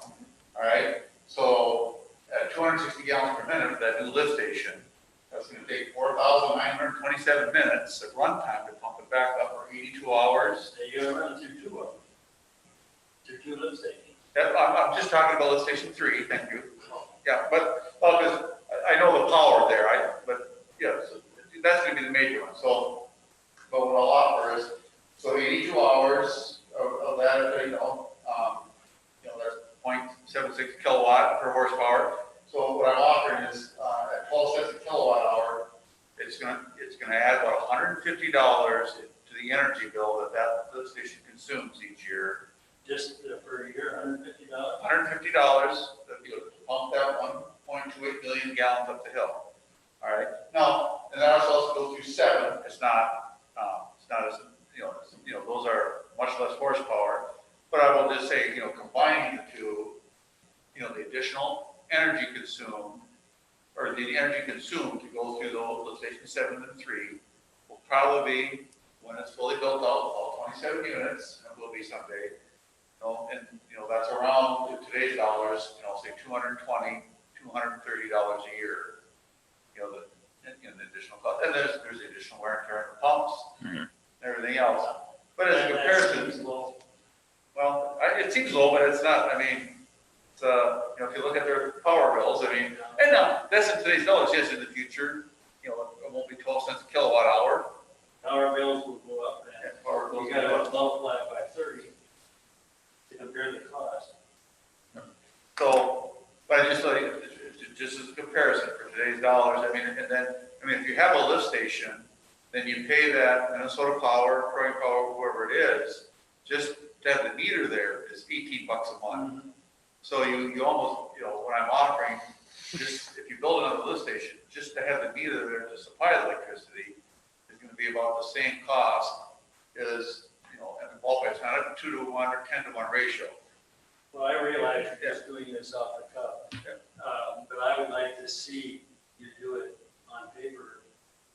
All right, so at 260 gallons per minute for that new lift station, that's gonna take 4,927 minutes of runtime to pump it back up for 82 hours. So you're running through 2 of them. Through 2 lift stations. I'm just talking about lift station 3, thank you. Yeah, but, because I know the power there, but, yeah, so that's gonna be the major one, so, but what I'll offer is, so 82 hours of that, that's 0.76 kilowatt per horsepower. So what I'm offering is, at 12 cents a kilowatt hour, it's gonna add about $150 to the energy bill that lift station consumes each year. Just for a year, $150? $150 to pump that 1.28 million gallons up the hill. All right. Now, and that also goes through 7. It's not as, those are much less horsepower. But I will just say, combining the two, the additional energy consumed, or the energy consumed to go through those, let's say 7 and 3, will probably be, when it's fully built out, all 27 units, and will be someday. And that's around, in today's dollars, say $220, $230 a year. The additional cost, and there's the additional wear and tear on the pumps, and everything else. But as a comparison, well, it seems low, but it's not. I mean, it's, if you look at their power bills, I mean, and that's in today's dollars. Yes, in the future, it won't be 12 cents a kilowatt hour. then you pay that Minnesota Power, Croy Power, whoever it is, just to have the meter there is $18 a month. So you almost, when I'm offering, just if you build another lift station, just to have the meter there to supply the electricity is going to be about the same cost as, and multiply, it's not a 2-to-1 or 10-to-1 ratio. Well, I realize you're just doing this off the cuff, but I would like to see you do it on paper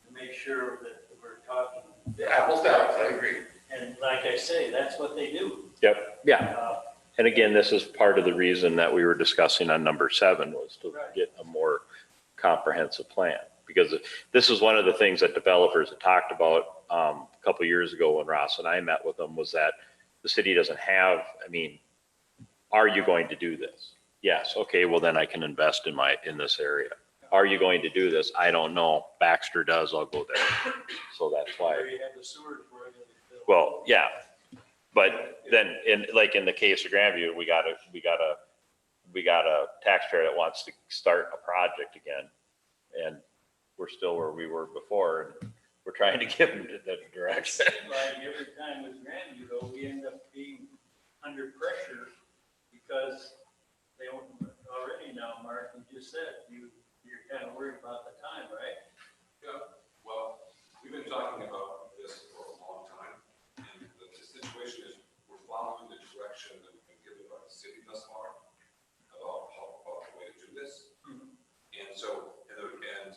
to make sure that we're talking. Yeah, most definitely, I agree. And like I say, that's what they do. Yep, yeah. Uh, And again, this is part of the reason that we were discussing on number 7 was to Right. get a more comprehensive plan. Because this is one of the things that developers had talked about a couple of years ago when Ross and I met with them, was that the city doesn't have, are you going to do this? Yes, okay, well then I can invest in this area. Are you going to do this? I don't know. Baxter does, I'll go there. So that's why. Where you have the sewers where they build. Well, yeah, but then in the case of Grandview, we got a taxpayer that wants to start a project again. And we're still where we were before, and we're trying to give them that direction. Like every time with Grandview though, we end up being under pressure because they don't, already now, Mark, you just said, you're kind of worried about the time, right? Yeah, well, we've been talking about this for a long time, and the situation is we're following the direction that we've been given by the city thus far about the way to do this. And so, and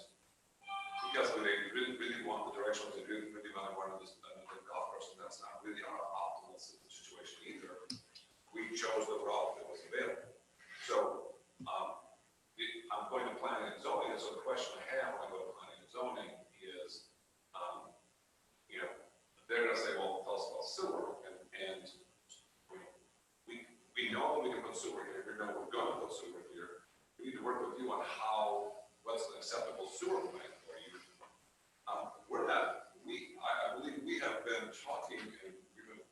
because they really want the direction, they really want to run this golf course, and that's not really our optimal situation either. We chose the route that was available. So, I'm going to planning and zoning, and so the question I have when I go to planning and zoning is, they're gonna say, well, tell us about sewer, and we know we can put sewer here, we know we're gonna put sewer here. We need to work with you on what's an acceptable sewer plan for you. I believe we have been talking, and we've been,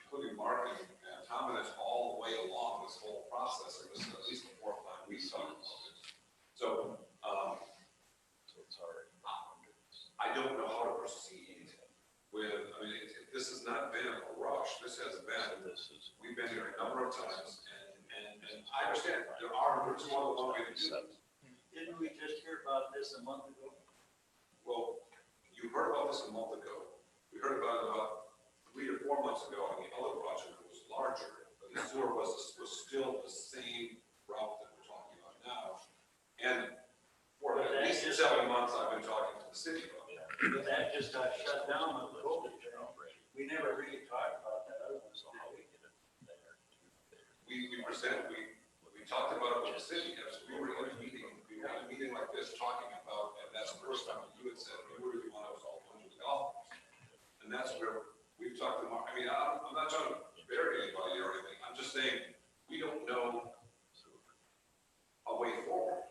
including Mark and Tom and us all the way along this whole process, or this is at least the 4th time we talked about it. So, I don't know how to proceed with, this has not been a rush, this has been, we've been here a number of times, and I understand, there's more than one way to do this. Didn't we just hear about this a month ago? Well, you heard about this a month ago. We heard about it about 3 or 4 months ago, and the other project was larger, but the sewer was still the same route that we're talking about now. And for at least 7 months, I've been talking to the city about it. But that just got shut down with the COVID. We never really talked about that other one. We talked about it with the city, as we were in a meeting like this, talking about, and that's the first time you had said, we really want us all to the golf course. And that's where we've talked to Mark. I'm not trying to bury anybody or anything. I'm just saying, we don't know a way forward.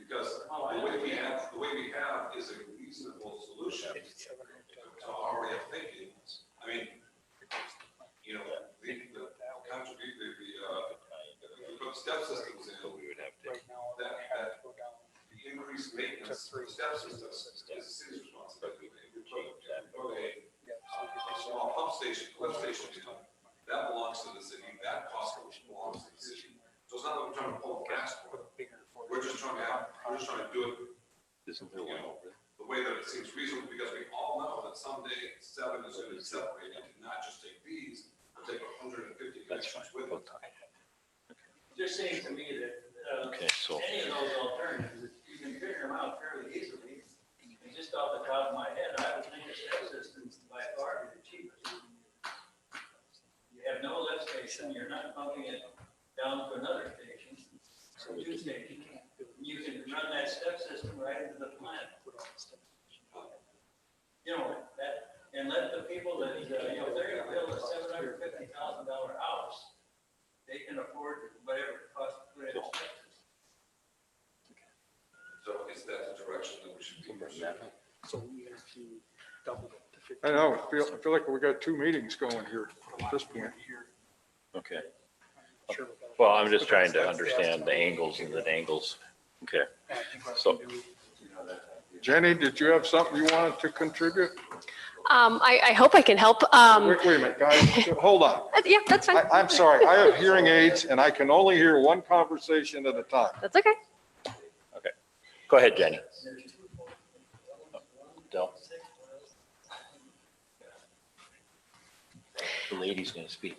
Because the way we have is a reasonable solution to our way of thinking. We put step systems in, that the increased maintenance for the step systems is the city's responsibility. If we put a small pump station, lift station, that belongs to the city, that cost belongs to the city. So it's not that we're trying to pull gas for it. We're just trying to do it, the way that it seems reasonable, because we all know that someday 7 is going to be separated and not just take these, but take 150 connections with it. Just saying to me that, any of those alternatives, you can figure them out fairly easily. And just off the top of my head, I would think a step system's by far the cheapest. You have no lift station, you're not pumping it down to another station, or 2 stations. You can run that step system right into the plant. And let the people that, if they're gonna build a $750,000 house, they can afford whatever it costs to put in a step system. So is that the direction that we should be pursuing? So we have to double it to 50. I know, I feel like we got 2 meetings going here at this point. Okay. Sure what that- Well, I'm just trying to understand the angles and the dangles. Okay. I think what I So- can do- Jenny, did you have something you wanted to contribute? I hope I can help. Wait a minute, guys, hold on. Yeah, that's fine. I'm sorry, I have hearing aids and I can only hear one conversation at a time. That's okay. Go ahead, Jenny. Del. The lady's going to speak.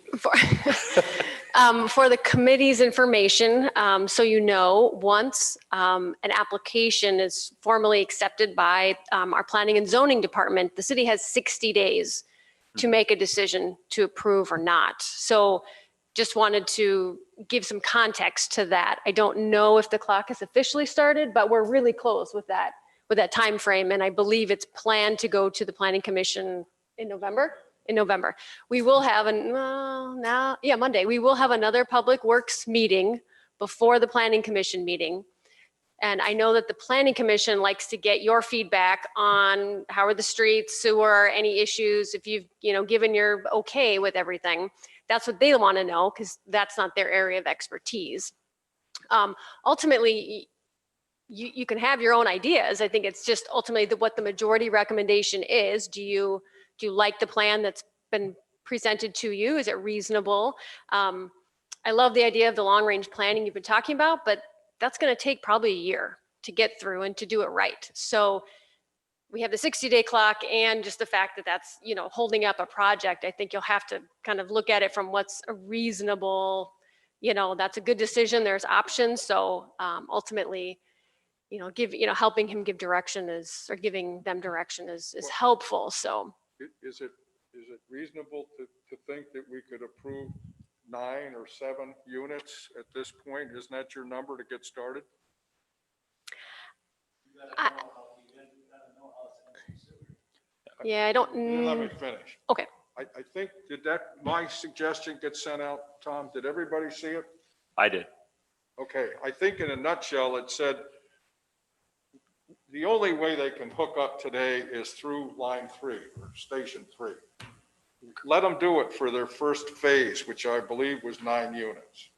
For the committee's information, so you know, once an application is formally accepted by our planning and zoning department, the city has 60 days to make a decision to approve or not. So just wanted to give some context to that. I don't know if the clock has officially started, but we're really close with that time frame. And I believe it's planned to go to the planning commission in November. We will have Monday. We will have another public works meeting before the planning commission meeting. And I know that the planning commission likes to get your feedback on how are the streets, sewer, any issues, if you've, given your okay with everything. That's what they want to know because that's not their area of expertise. Ultimately, you can have your own ideas. I think it's just ultimately what the majority recommendation is. Do you like the plan that's been presented to you? Is it reasonable? I love the idea of the long range planning you've been talking about, but that's going to take probably a year to get through and to do it right. So we have the 60-day clock and just the fact that that's, holding up a project. I think you'll have to kind of look at it from what's a reasonable, that's a good decision. There's options. So ultimately, helping him give direction or giving them direction is helpful. So. Is it reasonable to think that we could approve 9 or 7 units at this point? Isn't that your number to get started? Yeah, I don't. Let me finish. Okay. I think, my suggestion get sent out, Tom? Did everybody see it? I did. Okay, I think in a nutshell, it said the only way they can hook up today is through line 3 or station 3. Let them do it for their first phase, which I believe was 9 units.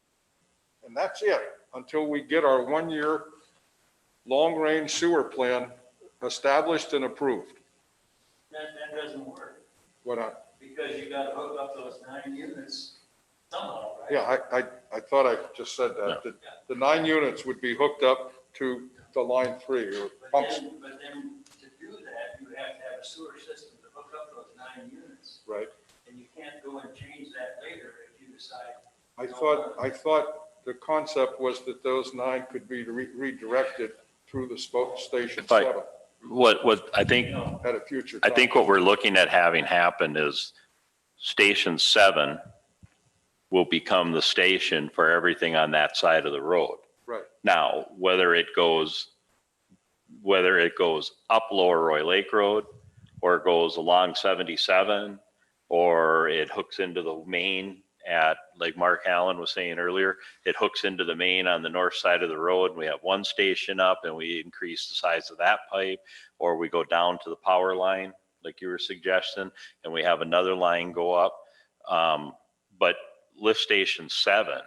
And that's it until we get our 1-year long-range sewer plan established and approved. That doesn't work, What not? because you gotta hook up those 9 units somehow, right? Yeah, I thought I just said that. The 9 units would be hooked up to the line 3 or pumps, But then to do that, you have to have a sewer system to hook up those 9 units. right? And you can't go and change that later if you decide. I thought the concept was that those 9 could be redirected through the station If I- 7 What I think, at a future I time. think what we're looking at having happen is Station 7 will become the station for everything on that side of the road. Right. Now, whether it goes up Lower Roy Lake Road, or it goes along 77, or it hooks into the main at, like Mark Allen was saying earlier, it hooks into the main on the north side of the road. And we have one station up and we increase the size of that pipe, or we go down to the power line, like you were suggesting, and we have another line go up. But lift station 7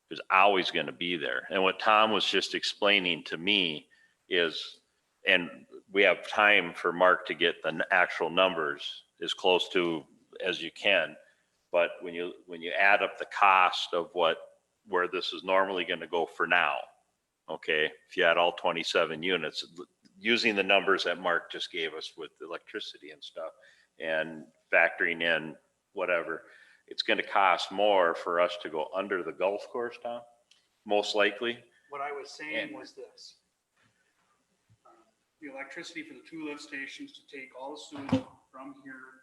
is always going to be there. And what Tom was just explaining to me is, and we have time for Mark to get the actual numbers as close to as you can. But when you add up the cost of where this is normally going to go for now, okay, if you add all 27 units, using the numbers that Mark just gave us with electricity and stuff, and factoring in whatever, it's going to cost more for us to go under the golf course, Tom, most likely. What I was saying was this. The electricity for the 2 lift stations to take all the sewage from here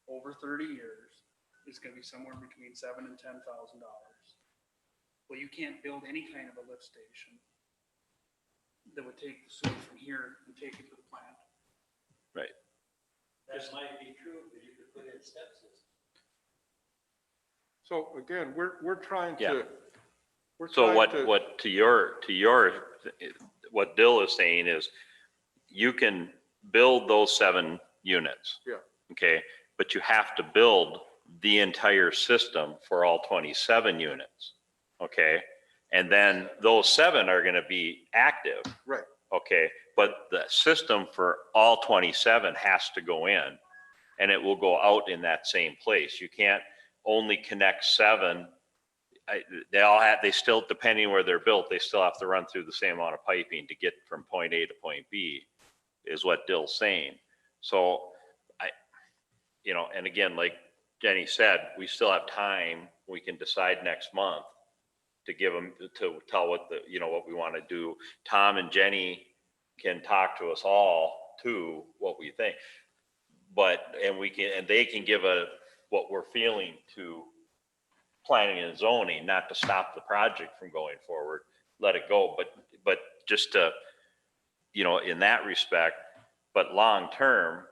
over 30 years is going to be somewhere between $7,000 and $10,000. Well, you can't build any kind of a lift station that would take the sewage from here and take it to the plant. Right. That might be true, but you could put in step systems. So again, we're trying Yeah. to. So what Dill is saying is you can build those 7 units. Yeah. Okay, but you have to build the entire system for all 27 units. Okay, and then those 7 are going to be active. Right. Okay, but the system for all 27 has to go in and it will go out in that same place. You can't only connect 7. They all have, they still, depending where they're built, they still have to run through the same amount of piping to get from point A to point B, is what Dill's saying. So and again, like Jenny said, we still have time. We can decide next month to give them, to tell what what we want to do. Tom and Jenny can talk to us all too, what we think. And they can give what we're feeling to planning and zoning, not to stop the project from going forward, let it go, but just to, in that respect, but long term,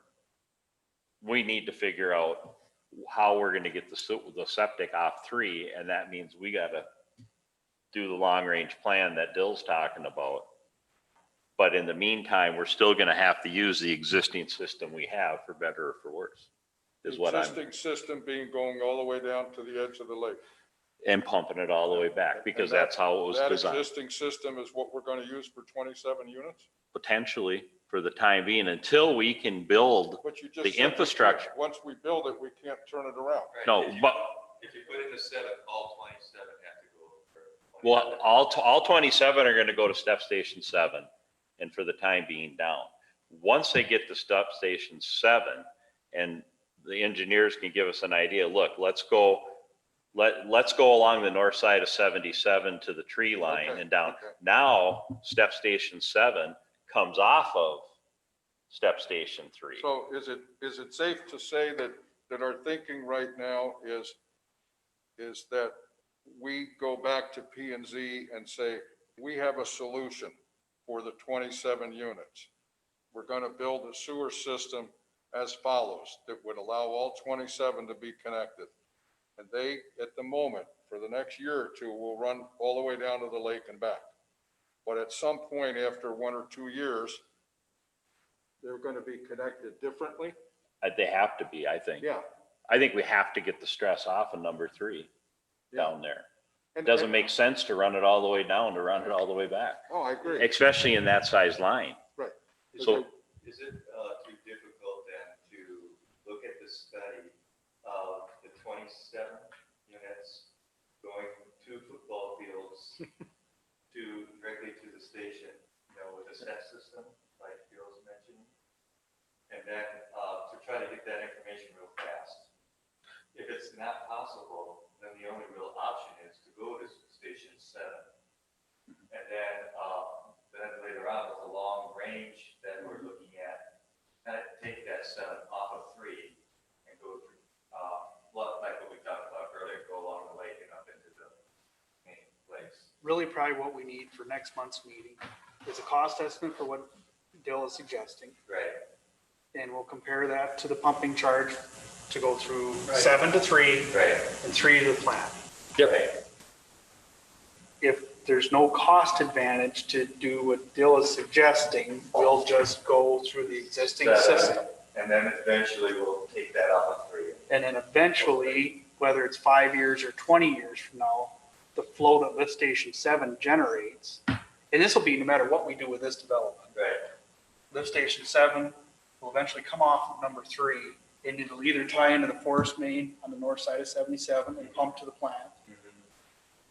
we need to figure out how we're going to get the septic off 3, and that means we got to do the long range plan that Dill's talking about. But in the meantime, we're still going to have to use the existing system we have, for better or for worse, is what I'm. Existing system being going all the way down to the edge of the lake. And pumping it all the way back, because that's how it was designed. That existing system is what we're going to use for 27 units? Potentially, for the time being, until we can build But you just the said we can't- infrastructure. Once we build it, we can't turn it around. No, If you- but, If you put in the 7, all 27 have to go. for well, 27. all 27 are going to go to step station 7, and for the time being down. Once they get to step station 7, and the engineers can give us an idea, look, let's go along the north side of 77 to the tree line Okay, and down. okay. Now, step station 7 comes off of step station 3. So is it safe to say that our thinking right now is that we go back to P&Z and say, we have a solution for the 27 units. We're going to build a sewer system as follows that would allow all 27 to be connected. And they, at the moment, for the next year or two, will run all the way down to the lake and back. But at some point after 1 or 2 years, they're going to be connected differently. They have to be, I think. Yeah. I think we have to get the stress off of number 3 down there. It And- doesn't make sense to run it all the way down, to run it all the way back, Oh, I agree. especially in that size line. Right. So, Is it too difficult then to look at the study of the 27 units going to football fields directly to the station, with a step system, like Bill's mentioned? And then to try to get that information real fast. If it's not possible, then the only real option is to go to station 7. And then later on, with the long range that we're looking at, take that 7 off of 3 and go through, like what we talked about earlier, go along the lake and up into the main lakes. Really probably what we need for next month's meeting is a cost estimate for what Dill is suggesting. Right. And we'll compare that to the pumping charge to go through Right. 7 to 3 Right. and 3 to the plant. Right. If there's no cost advantage to do what Dill is suggesting, we'll just go through the existing system. And then eventually we'll take that off of 3. And then eventually, whether it's 5 years or 20 years from now, the flow that lift station 7 generates, and this will be no matter what we do with this development. Right. Lift station 7 will eventually come off of number 3, and it'll either tie into the forest main on the north side of 77 and pump to the plant,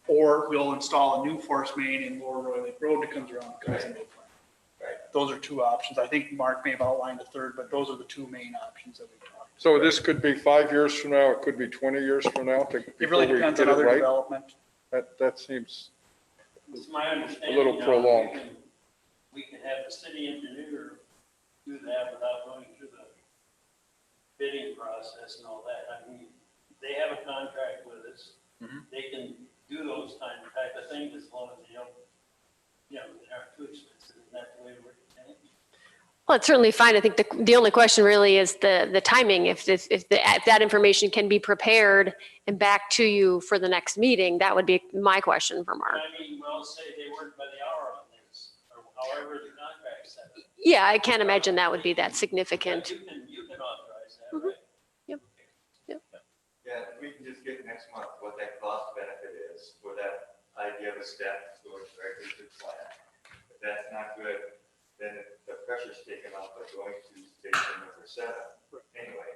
or we'll install a new forest main in Lower Roy Lake Road that comes around and comes into the plant. Right. Those are 2 options. I think Mark may have outlined a third, but those are the 2 main options that we talked. So this could be 5 years from now, it could be 20 years from now. It really depends on other development. That seems, It's my understanding. little prolonged. We can have the city engineer do that without going through the bidding process and all that. I mean, they have a contract with us. They can do those type of things as long as they don't, they aren't too expensive. Isn't that the way we're saying? Well, it's certainly fine. I think the only question really is the timing. If that information can be prepared and back to you for the next meeting, that would be my question for Mark. I mean, well, say they work by the hour on this, or however the contract says. Yeah, I can't imagine that would be that significant. You can authorize that, right? Yeah, if we can just get next month what that cost benefit is for that idea of a step going directly to the plant. If that's not good, then the pressure's taken off by going to station number 7 anyway.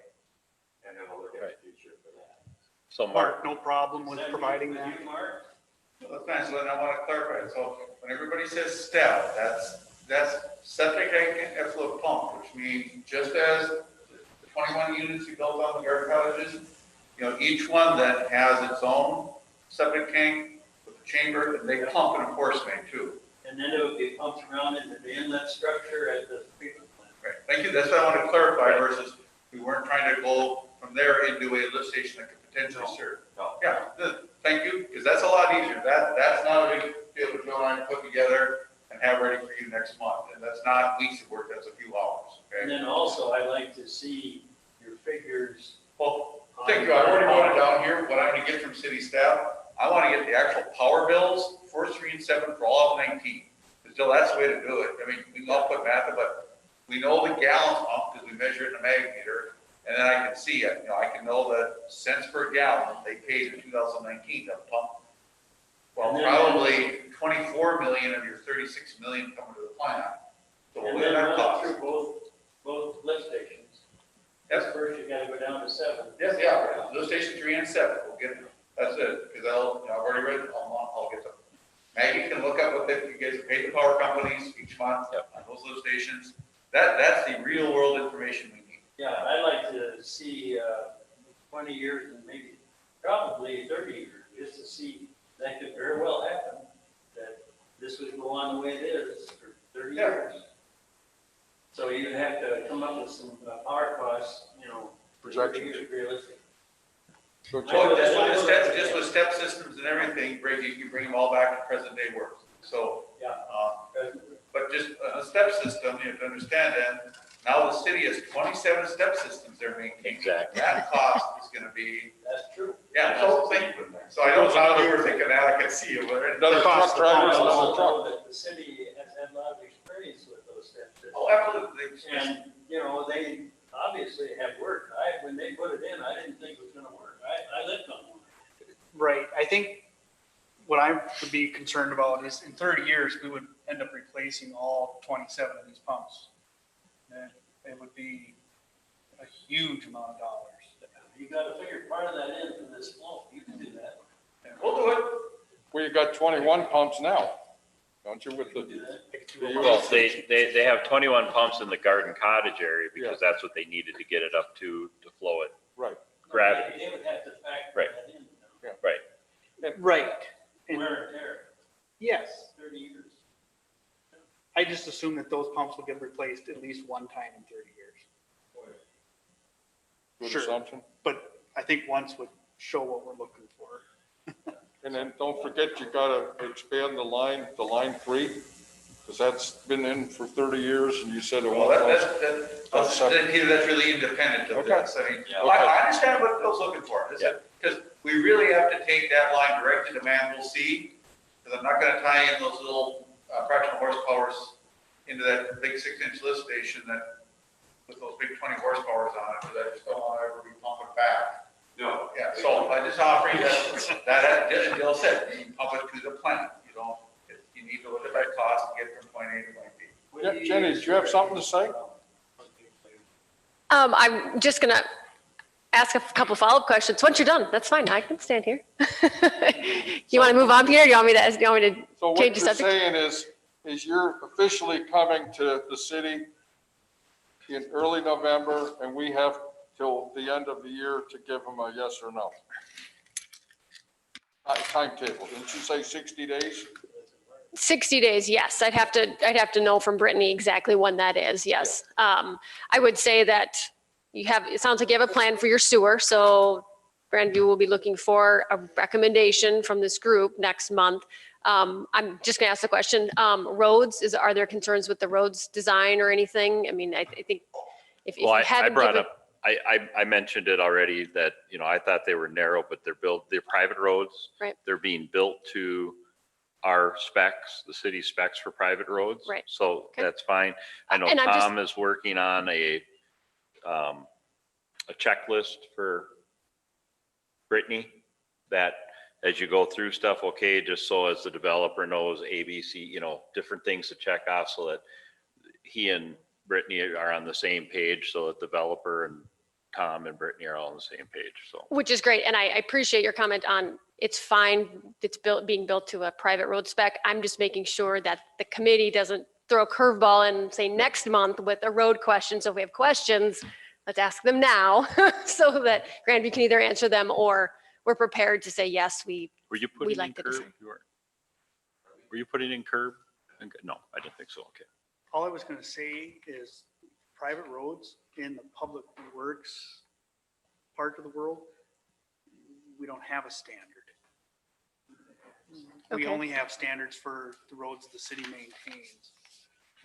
And then we'll look at the future for that. So Mark, Mark, no problem with providing that. Well, that's fine, so then I want to clarify, so when everybody says step, that's septic tank and effluent pump, which means just as the 21 units you built on the garden cottages, you know, each one that has its own septic tank with a chamber, and they pump and of course main too. And then it would be pumped around into the inlet structure at the treatment plant. Right, thank you, that's what I want to clarify versus we weren't trying to go from there into a lift station that could potentially serve. No. Yeah, good. Thank you, because that's a lot easier. That's not a big deal to Joe and I put together and have ready for you next month. And that's not weeks of work, that's a few hours, And okay? then also, I like to see your figures. Well, thank you. I already wrote it down here, what I'm gonna get from city staff. I want to get the actual power bills for 3 and 7 for all of 19. Still, that's the way to do it. I mean, we can all put math, but we know the gallons pump because we measure it in a magnmeter. And then I can see it, you know, I can know the cents per gallon they paid in 2019 to pump. Well, And then- probably 24 million of your 36 million coming to the plant. So And what then that run it cost? through both lift stations. Yes, First, you gotta go down to 7. yes, yeah, lift station 3 and 7, we'll get, that's it, because I've already read it, I'll get them. Maggie can look up what they, you guys pay the power companies each month on those lift stations. That's the real world information we need. Yeah, I'd like to see 20 years and maybe probably 30 years, just to see that could very well happen, that this would go on the way it is for 30 Yeah. years. So you'd have to come up with some power costs, you know. Projections. Realistic. So Well, just with step systems and everything, you bring them all back to present day work. So, Yeah. but just a step system, you have to understand that now the city has 27 step systems they're maintaining. Exactly. That cost is gonna be, That's true. yeah, so thank you. So I don't know how you were thinking that, I can see it. Another truck I driver, another also truck. know that the city has had a lot of experience with those steps. Oh, absolutely. And, you know, they obviously have worked. When they put it in, I didn't think it was gonna work. I lived on one. Right, I think what I would be concerned about is in 30 years, we would end up replacing all 27 of these pumps. And it would be a huge amount of dollars. You gotta figure part of that in for this flow. You can do that. We'll do it. Well, you got 21 pumps now, don't you, with You can do the, that. well, they have 21 pumps in the garden cottage area because that's what they needed to get it up to flow it. right. Gravity. They would have to factor Right. that in. Right. And Wear and tear, yes, 30 years. I just assume that those pumps will get replaced at least one time in 30 years. Good Sure. assumption. But I think once would show what we're looking for. And then don't forget, you gotta expand the line 3, because that's been in for 30 years, and you said it Well, won't. Peter, that's really independent of Okay. this. I mean, Yeah. I understand what Phil's looking for. Yeah. Because we really have to take that line directly to Manville C, because I'm not gonna tie in those little fractional horsepowers into that big 6-inch lift station that, with those big 20 horsepowers on it, because I just don't want to ever be pumping back. No. Yeah, so I just offering that, as Bill said, you pump it to the plant. You don't, you need to look at that cost and get from point A to point B. Yeah, Jenny, do you have something to say? I'm just gonna ask a couple follow-up questions. Once you're done, that's fine. I can stand here. You want to move on, Peter? Do you want me to, So what change the you're subject? saying is you're officially coming to the city in early November, and we have till the end of the year to give them a yes or no. Timetable, didn't you say 60 days? 60 days, yes. I'd have to know from Brittany exactly when that is, yes. I would say that it sounds like you have a plan for your sewer, so Grandview will be looking for a recommendation from this group next month. I'm just gonna ask the question, roads, are there concerns with the roads design or anything? I mean, I think if Well, you I haven't brought given. up, I mentioned it already that, I thought they were narrow, but they're private roads. Right. They're being built to our specs, the city specs for private roads. Right. So Okay. that's fine. I know And I'm just- Tom is working on a checklist for Brittany that as you go through stuff, okay, just so as the developer knows ABC, different things to check off so that he and Brittany are on the same page, so that developer and Tom and Brittany are all on the same page, so. Which is great. And I appreciate your comment on it's fine. It's being built to a private road spec. I'm just making sure that the committee doesn't throw a curveball and say next month with a road question. So if we have questions, let's ask them now so that Grandview can either answer them or we're prepared to say, yes, Were you putting in like the curb? design. Were you putting in curb? No, I didn't think so. Okay. All I was gonna say is private roads in the public works part of the world, we don't have a standard. We Okay. only have standards for the roads the city maintains.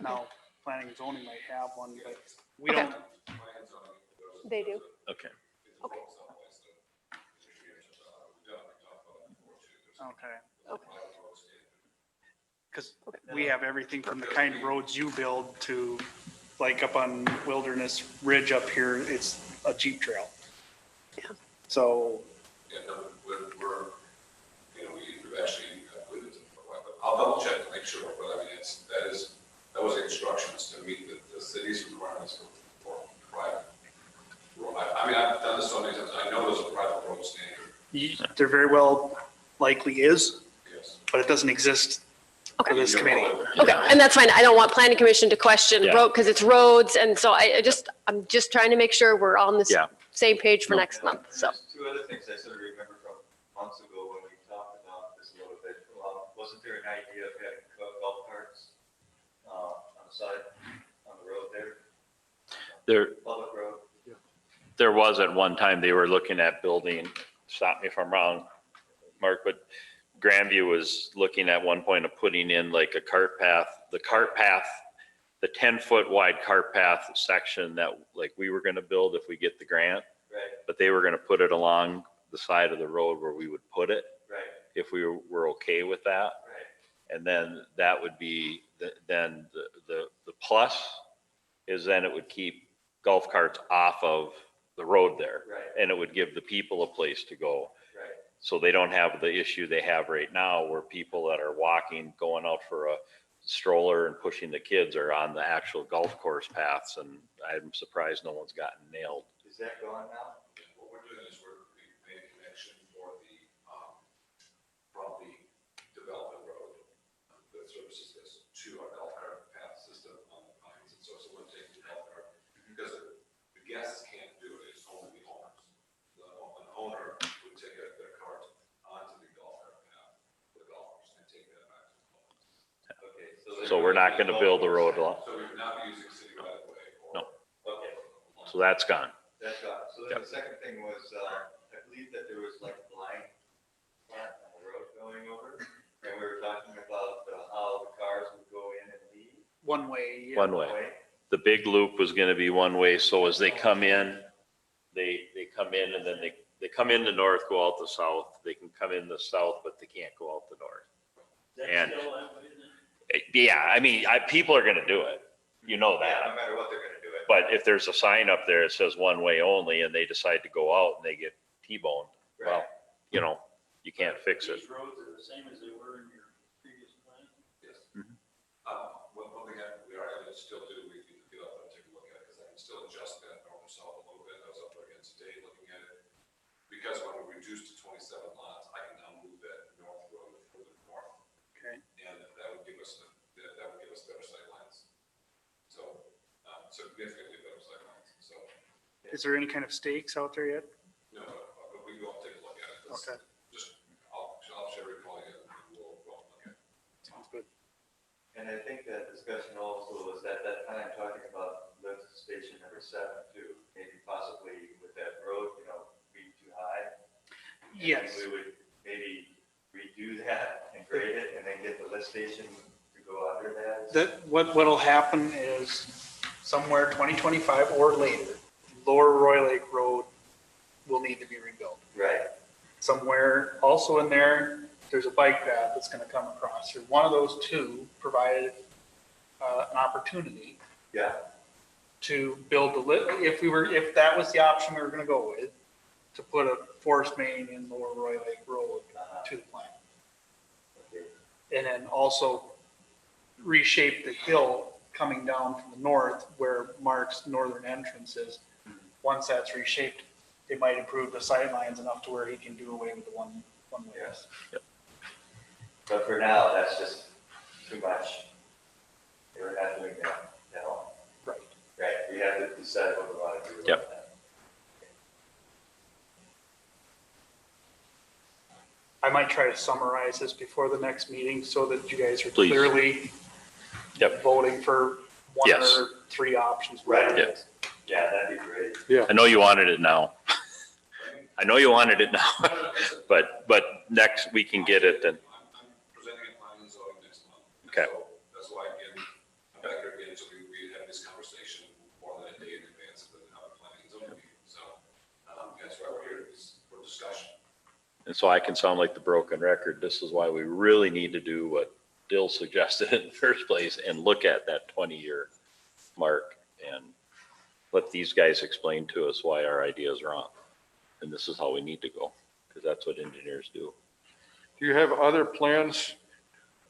Now, planning and zoning might have one, but we Okay. don't, They do. Okay. okay. Okay. Because we have everything from the kind of roads you build to, like up on Wilderness Ridge up here, it's a Jeep trail. Yeah. So, Yeah, no, we're, you know, we've actually put it for a while, but I'll double check to make sure, but I mean, that was instructions to meet the city's requirements for private road. I mean, I've done this so many times, I know there's a private road standard, there very well likely is, yes. but it doesn't exist for Okay. this committee. Okay. And that's fine. I don't want planning commission to question Yeah. road because it's roads. And so I'm just trying to make sure we're on the Yeah. same page for No. next month. So. There's two other things I sort of remember from months ago when we talked about this a little bit. Wasn't there an idea of having golf carts on the side, on the road there, public road? There was at one time, they were looking at building, stop me if I'm wrong, Mark, but Grandview was looking at one point of putting in like a cart path, the 10-foot wide cart path section that like we were going to build if we get the grant, Right, but they were going to put it along the side of the road where we would put it right, if we were okay with that. right. And then that would be, then the plus is then it would keep golf carts off of the road there. Right. And it would give the people a place to go. Right. So they don't have the issue they have right now where people that are walking, going out for a stroller and pushing the kids are on the actual golf course paths. And I'm surprised no one's gotten nailed. Is that gone now? What we're doing is we made a connection for from the development road that services this to our golf cart path system on the Pines. And so someone takes the golf cart, because the guests can't do it, it's only the owners. An owner would take their cart onto the golf cart path, the golfers, and take that back to the homes. Okay. So we're not going to build the road along. So we would not be using city right of way or. No. Okay, So that's gone. that's gone. So then the second thing was, I believe that there was like a blind spot on the road going over. And we were talking about how the cars would go in and leave. One way. yeah. One way. The big loop was going to be one way. So as they come in, they come in and then they come in the north, go out the south. They can come in the south, but they can't go out the north. And- That's still that way, isn't it? Yeah, I mean, people are going to do it. You know Yeah, that. no matter what they're gonna do it. But if there's a sign up there that says one way only and they decide to go out and they get T-boned, well, Right. you know, you can't fix it. These roads are the same as they were in your previous plan. Yes. What we are able to still do, we can get up and take a look at it, because I can still adjust that north and south a little bit. I was up there again today looking at it. Because when we reduced to 27 lots, I can now move that north road further north. Okay. And that would give us, that would give us better sight lines. So, significantly better sight lines. So, Is there any kind of stakes out there yet? no, but we can go and take a look at it. Let's Okay. Just, I'll share it, call you, and we'll go and look at it. Sounds good. And I think that discussion also was at that time talking about lift station number 7 too. Maybe possibly with that road, be too high. And Yes. We would maybe redo that and grade it and then get the lift station to go under that. What'll happen is somewhere 2025 or later, Lower Roy Lake Road will need to be rebuilt. Right. Somewhere also in there's a bike path that's gonna come across here. One of those two provided an opportunity Yeah. to build if that was the option we were gonna go with, to put a forest main in Lower Roy Lake Road to the plant. Okay. And then also reshape the hill coming down from the north where Mark's northern entrance is. Once that's reshaped, it might improve the sightlines enough to where he can do away with the one way. Yes. But for now, that's just too much. We're not doing that at all. Right. Right, we have to decide what we want to do. Yep. about that. I might try to summarize this before the next meeting so that you guys are Please. clearly Yep. voting for one Yes. or three options. Right. Yeah. Yeah, that'd be great. I know you wanted it now. I know you wanted it now, but next we can get it then. I'm presenting a planning and zoning next month. Okay. So that's why, again, I'm back here again, so we had this conversation more than a day in advance of the planning and zoning meeting. So, that's why we're here, for discussion. And so I can sound like the broken record. This is why we really need to do what Dill suggested in the first place and look at that 20-year mark and let these guys explain to us why our idea is wrong. And this is how we need to go, because that's what engineers do. Do you have other plans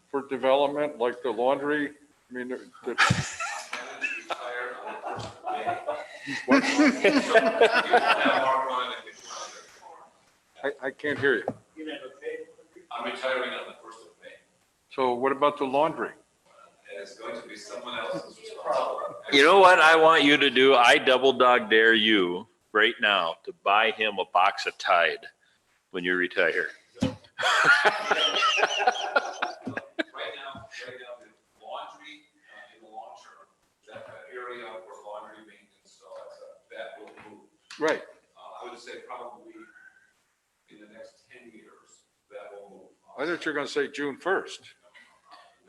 for development, like the laundry? I mean, I'm planning to retire on the 1st of May. So, you have Mark running it, if you're on there tomorrow. I can't hear you. You never paid. I'm retiring on the 1st of May, So what about the laundry? and it's going to be someone else's responsibility. You know what I want you to do? I double dog dare you right now to buy him a box of Tide when you retire. Right now, the laundry, in the long term, that area where laundry maintenance starts, that will move. Right. I would say probably in the next 10 years, that will move. I thought you were going to say June 1st.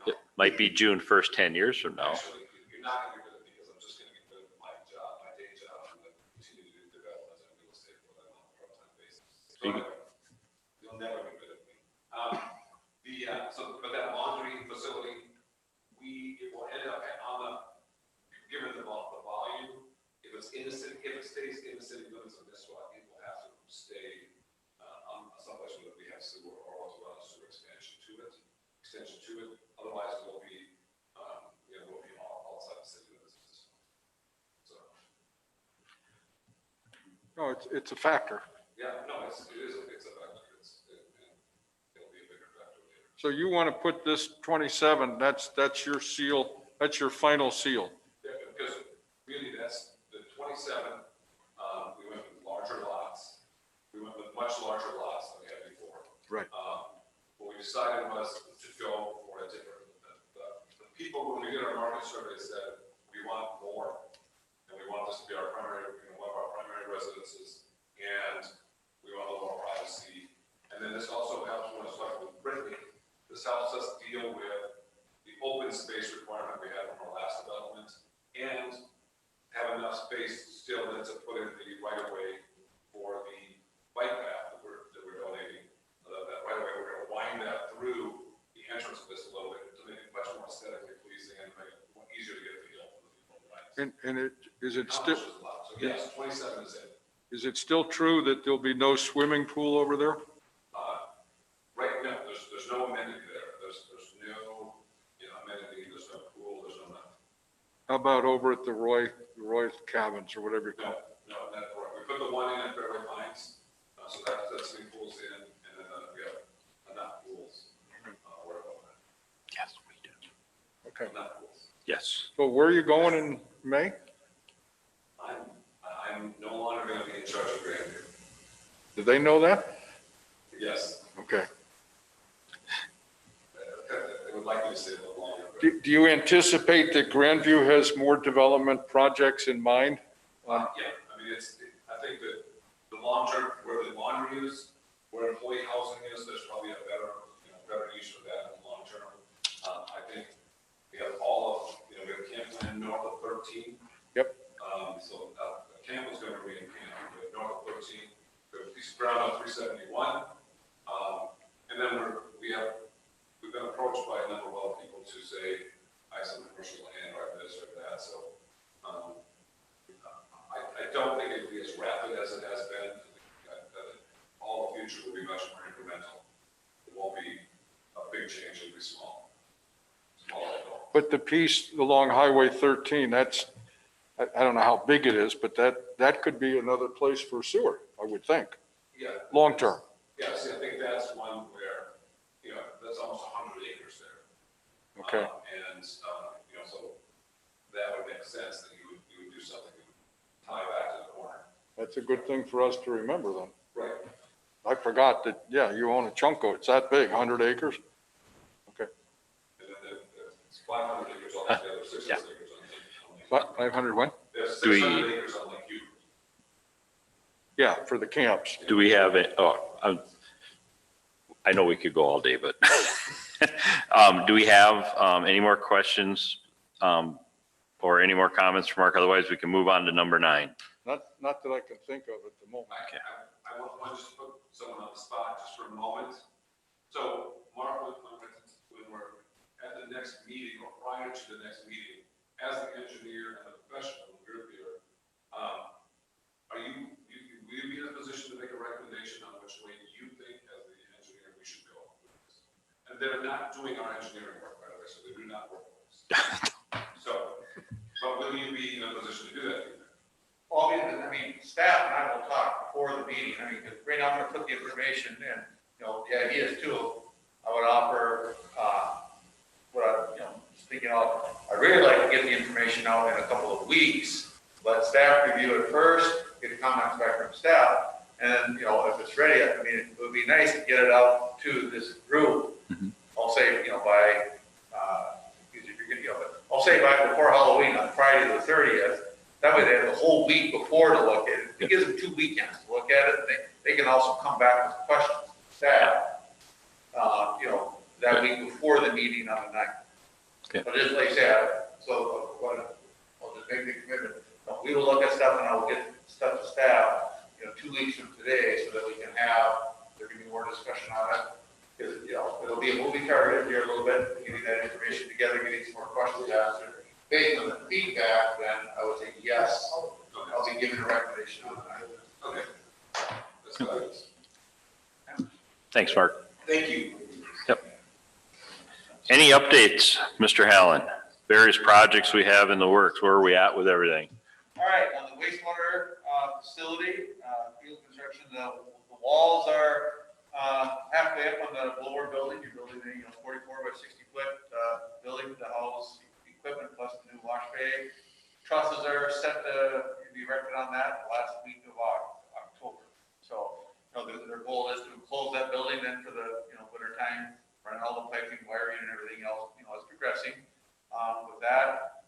It might be June 1st, 10 years from now. Actually, you're not going to get rid of it because I'm just going to get rid of my job, my day job. I'm going to continue to do development and real estate for them on a part-time basis. So anyway, you'll never get rid of me. But that laundry facility, it will end up on the, given the volume, if it's in the city, if it stays in the city limits of Nisswa, it will have to stay on someplace where we have sewer or what's around a sewer extension to it. Otherwise it will be, we'll be all outside the city limits. So, No, it's a factor. yeah, no, it's a factor. It'll be a bigger factor later. So you want to put this 27, that's your seal, that's your final seal. Yeah, because really that's the 27, we went with larger lots. We went with much larger lots than we had before. Right. What we decided was to go for a different, the people, when we did our market survey, said, we want more. And we want this to be our primary, one of our primary residences. And we want a little more privacy. And then this also helps, when I was talking with Brittany, this helps us deal with the open space requirement we had from our last development and have enough space still then to put in the right of way for the bike path that we're donating. That right of way, we're gonna wind that through the entrance of this a little bit to make it much more aesthetically pleasing and make it easier to get a feel for the people. And is it still, So yes, 27 is it. is it still true that there'll be no swimming pool over there? Right now, there's no amenity there. There's no, amenity, there's no pool, there's no nothing. How about over at the Roy Cabins or whatever you call it? No, we put the one in at Fairway Pines, so that's swimming pools in, and then we have enough pools. Where about that? Yes, we do. Okay. Enough pools. Yes. So where are you going in May? I'm no longer going to be in charge of Grandview. Do they know that? Yes, Okay. they would like me to stay a little longer. but- Do you anticipate that Grandview has more development projects in mind? Yeah, I mean, I think that the long term, where the laundry is, where employee housing is, there's probably a better use for that in the long term. I think we have all of, we have camp land north of 13. Yep. So camp is going to be in camp, we have north of 13, we have East Brown on 371. And then we've been approached by a number of other people to say, I have some commercial land or this or that, so. I don't think it'll be as rapid as it has been. All the future will be much more incremental. It won't be a big change, it'll be small. Small at all. But the piece along Highway 13, that's, I don't know how big it is, but that could be another place for sewer, I would think, Yeah. long-term. Yeah, see, I think that's one where, that's almost 100 acres there. Okay. And, so that would make sense that you would do something that would tie back to the corner. That's a good thing for us to remember then. Right. I forgot that, yeah, you own a chunk of it. It's that big, 100 acres? Okay. And then it's 500 acres altogether, 600 Yeah. acres on Lake. What, 500 when? There's Do we- 600 acres on Lake Hugh. Yeah, for the camps. Do we have it? I know we could go all day, but do we have any more questions or any more comments from Mark? Otherwise, we can move on to number 9. Not that I can think of at the moment. I want to just put someone on the spot just for a moment. So Mark, when we're at the next meeting or prior to the next meeting, as the engineer and the professional group here, will you be in a position to make a recommendation on which way you think as the engineer we should go? And they're not doing our engineering work, by the way, so they do not work for us. So, but will you be in a position to do that? Well, I mean, staff and I will talk before the meeting. I mean, because right now I'm going to put the information in, the ideas too. I would offer, what I, speaking of, I'd really like to get the information out in a couple of weeks. Let staff review it first, get the comments back from staff. And then, if it's ready, I mean, it would be nice to get it out to this group. I'll say, by, but I'll say by before Halloween on Friday the 30th. That way they have the whole week before to look at it. It gives them 2 weekends to look at it. They can also come back with questions. Staff, that week before the meeting on the 9th. Okay. But just like I said, so I'll just make the commitment. We will look at stuff and I will get stuff to staff, 2 weeks from today so that we can there can be more discussion on it. Because, it'll be a moving target here a little bit, getting that information together, getting some more questions answered. Based on the feedback, then I would say yes, I'll be giving a recommendation on that. Okay. That's good. Thanks, Mark. Thank you. Any updates, Mr. Hallen? Various projects we have in the works. Where are we at with everything? All right, on the wastewater facility, field construction, the walls are halfway up on the lower building. You're building a 44 by 60 foot building to house equipment plus the new wash bay. Trusses are set to be erected on that last week of October. So, their goal is to close that building then for the, winter time, run all the piping, wiring and everything else, is progressing. With that,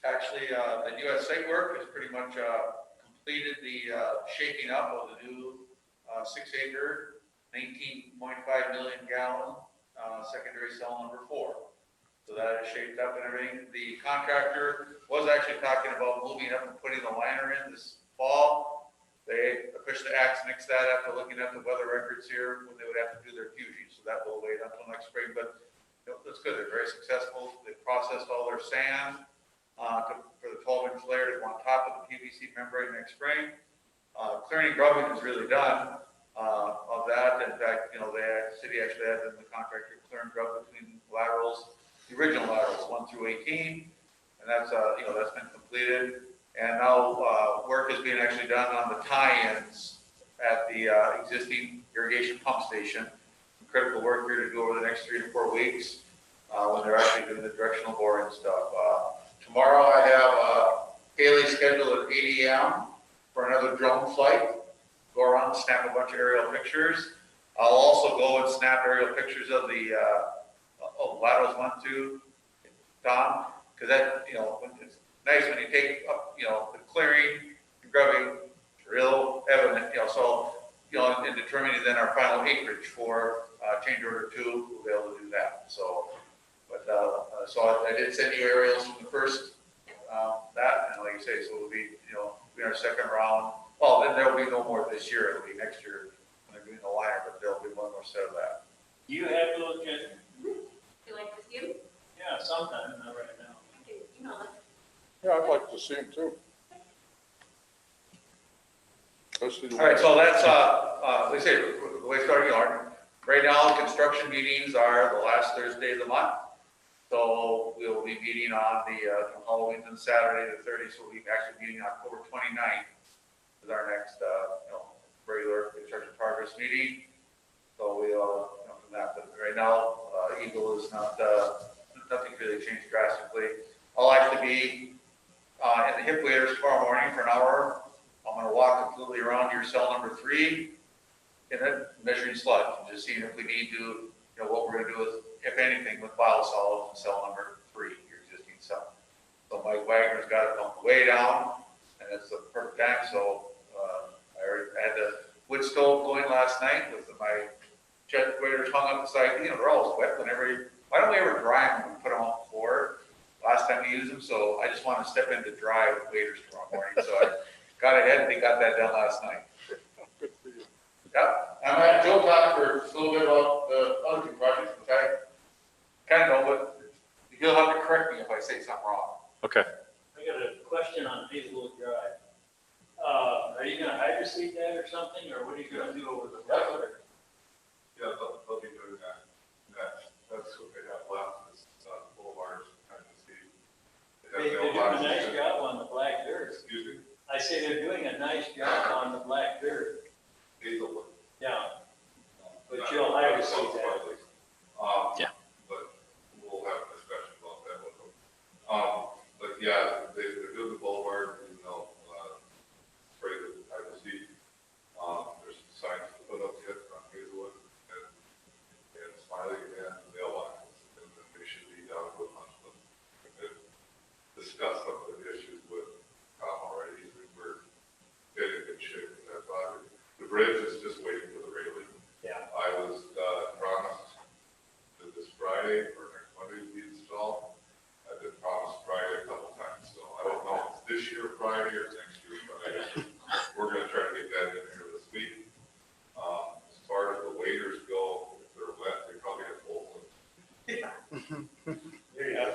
actually, the US site work has pretty much completed the shaping up of the new 6-acre, 19.5 million gallon secondary cell number 4. So that is shaped up and everything. The contractor was actually talking about moving up and putting the liner in this fall. They pushed the axe next that after looking at the weather records here when they would have to do their fusion. So that will wait until next spring, but that's good. They're very successful. They processed all their sand for the 12-inch layer to go on top of the PVC membrane next spring. Clearing and grubbing is really done of that. In fact, the city actually had the contractor clear and grub between laterals, the original laterals 1 through 18, and that's been completed. And now work is being actually done on the tie-ins at the existing irrigation pump station. Critical work here to do over the next 3 to 4 weeks when they're actually doing the directional boring stuff. Tomorrow I have Haley scheduled at 8 a.m. for another drone flight. Go around and snap a bunch of aerial pictures. I'll also go and snap aerial pictures of the laterals 1, 2, Don, because that, it's nice when you take up, the clearing, grubbing, real evident, in determining then our final acreage for change order 2, we'll be able to do that. So, but, so I did send you aerials from the first, that, and like you say, so it'll be, in our second round. Well, then there'll be no more this year, it'll be next year when they're doing the liner, but there'll be one more set of that. You have to look at, You like to see him? yeah, sometime, not right now. Okay, email us. Yeah, I'd like to see him too. Especially the All right, so that's, like I say, the wastewater yard. Right now, construction meetings are the last Thursday of the month. So we'll be meeting on the, Halloween and Saturday, the 30th, so we'll be actually meeting October 29th is our next, regular Discharge of Progress meeting. So we'll, from that, but right now, Eagle is not, nothing really changed drastically. I'll actually be, in the hip waders tomorrow morning for an hour. I'm gonna walk completely around your cell number 3 and then measuring sludge, and just seeing if we need to, what we're gonna do with, if anything, with biosolids in cell number 3, your existing cell. So Mike Wagner's got it pumped way down, and it's the perfect time, so, I had the wood stove going last night with my jet waders hung up beside, they're always wet whenever, why don't we ever dry them when we put them on the floor? Last time we used them, so I just want to step into dry waders tomorrow morning, so I got ahead and they got that done last night. Good for you. Yeah, I'm at Joe talk for a little bit about the other two projects, which I kind of know, but he'll have to correct me if I say something wrong. Okay. I got a question on Hazelwood Drive. Are you gonna hydroseed that or something, or what are you gonna do over the water? Yeah, they'll be doing that. That's what they have left, is boulevards, kind of see. They're doing a nice job on the black dirt. Excuse me, I say they're doing a nice job on the black dirt. Hazelwood. Yeah. But you'll hydroseed that. Yeah. But we'll have a discussion about that with them. But yeah, they're doing the boulevard, spray the hydro seed. There's signs to put up yet on Hazelwood and Smiley and mailbox, and then they should be down to a bunch of them. Discuss some of the issues with Tom already. We're getting in good shape with that project. The bridge is just waiting for the railing. Yeah. I was promised that this Friday or next Monday to be installed. I've been promised Friday a couple times, so I don't know if it's this year Friday or next year Friday. We're gonna try to get that in here this week. As far as the waders go, if they're wet, they probably have holes in them. There you go.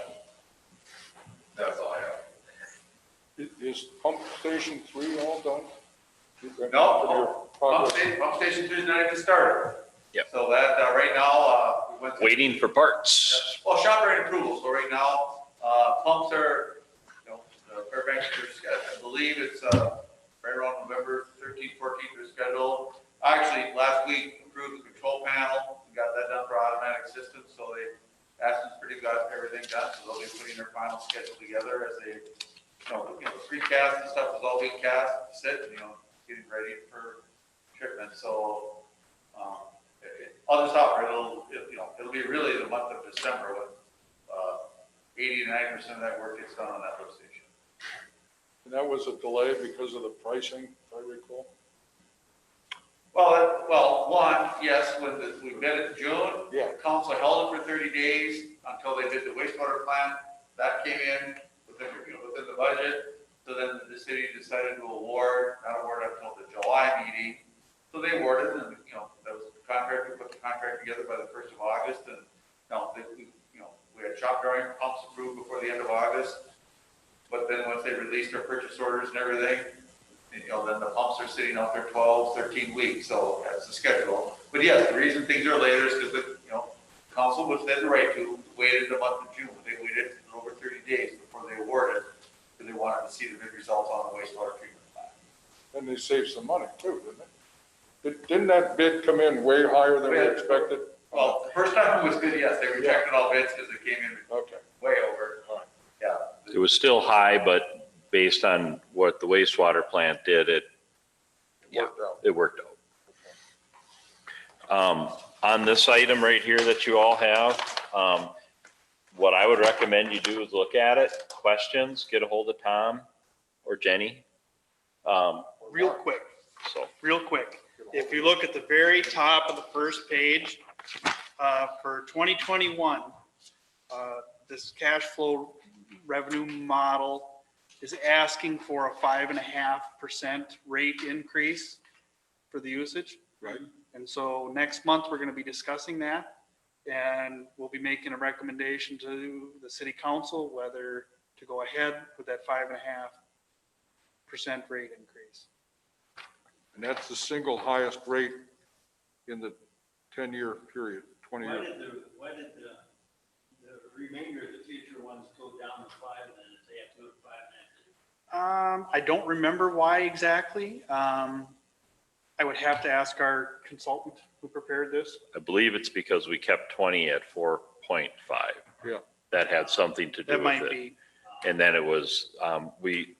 That's all I have. Is pump station 3 all done? No, Progress. pump station 2 is not even started. Yep. So that, right now, we went through. Waiting for parts. Well, shop rate approval, so right now, pumps are, Fairbanks, I believe it's, right around November 13th, 14th, they're scheduled. Actually, last week approved the control panel, we got that done for automatic systems, so they, Aston's pretty got everything done, so they'll be putting their final schedule together as they, precast and stuff is all being cast, sit, getting ready for shipment, so, I'll just stop, it'll be really the month of December when, 80 to 90% of that work gets done on that lift station. And that was a delay because of the pricing, if I recall. Well, one, yes, when we bid it in June. Yeah. The council held it for 30 days until they did the wastewater plant. That came in within the budget. So then the city decided to not award until the July meeting. So they awarded, and, that was the contract, we put the contract together by the 1st of August, and, we had shop drawing pumps approved before the end of August. But then once they released our purchase orders and everything, then the pumps are sitting out there 12, 13 weeks, so that's the schedule. But yes, the reason things are later is because the, council, which they had the right to, waited the month of June. They waited over 30 days before they awarded, because they wanted to see the big results on the wastewater treatment plant. And they saved some money too, didn't they? Didn't that bid come in way higher than we expected? Well, the first time it was good, yes, they rejected all bids because they came in Okay. way over. Yeah. It was still high, but based on what the wastewater plant did, it Worked out. it worked out. On this item right here that you all have, what I would recommend you do is look at it, questions, get a hold of Tom or Jenny. Real quick, if you look at the very top of the first page, for 2021, this cash flow revenue model is asking for a 5.5% rate increase for the usage. Right. And so next month, we're going to be discussing that, and we'll be making a recommendation to the city council whether to go ahead with that 5.5% rate increase. And that's the single highest rate in the 10-year period, 20 Why years. did the remainder of the future ones go down to 5 minutes, they have to go to 5 minutes. I don't remember why exactly. I would have to ask our consultant who prepared this. I believe it's because we kept 20 at 4.5. Yeah. That had something to do That with might it. be. And then it was, we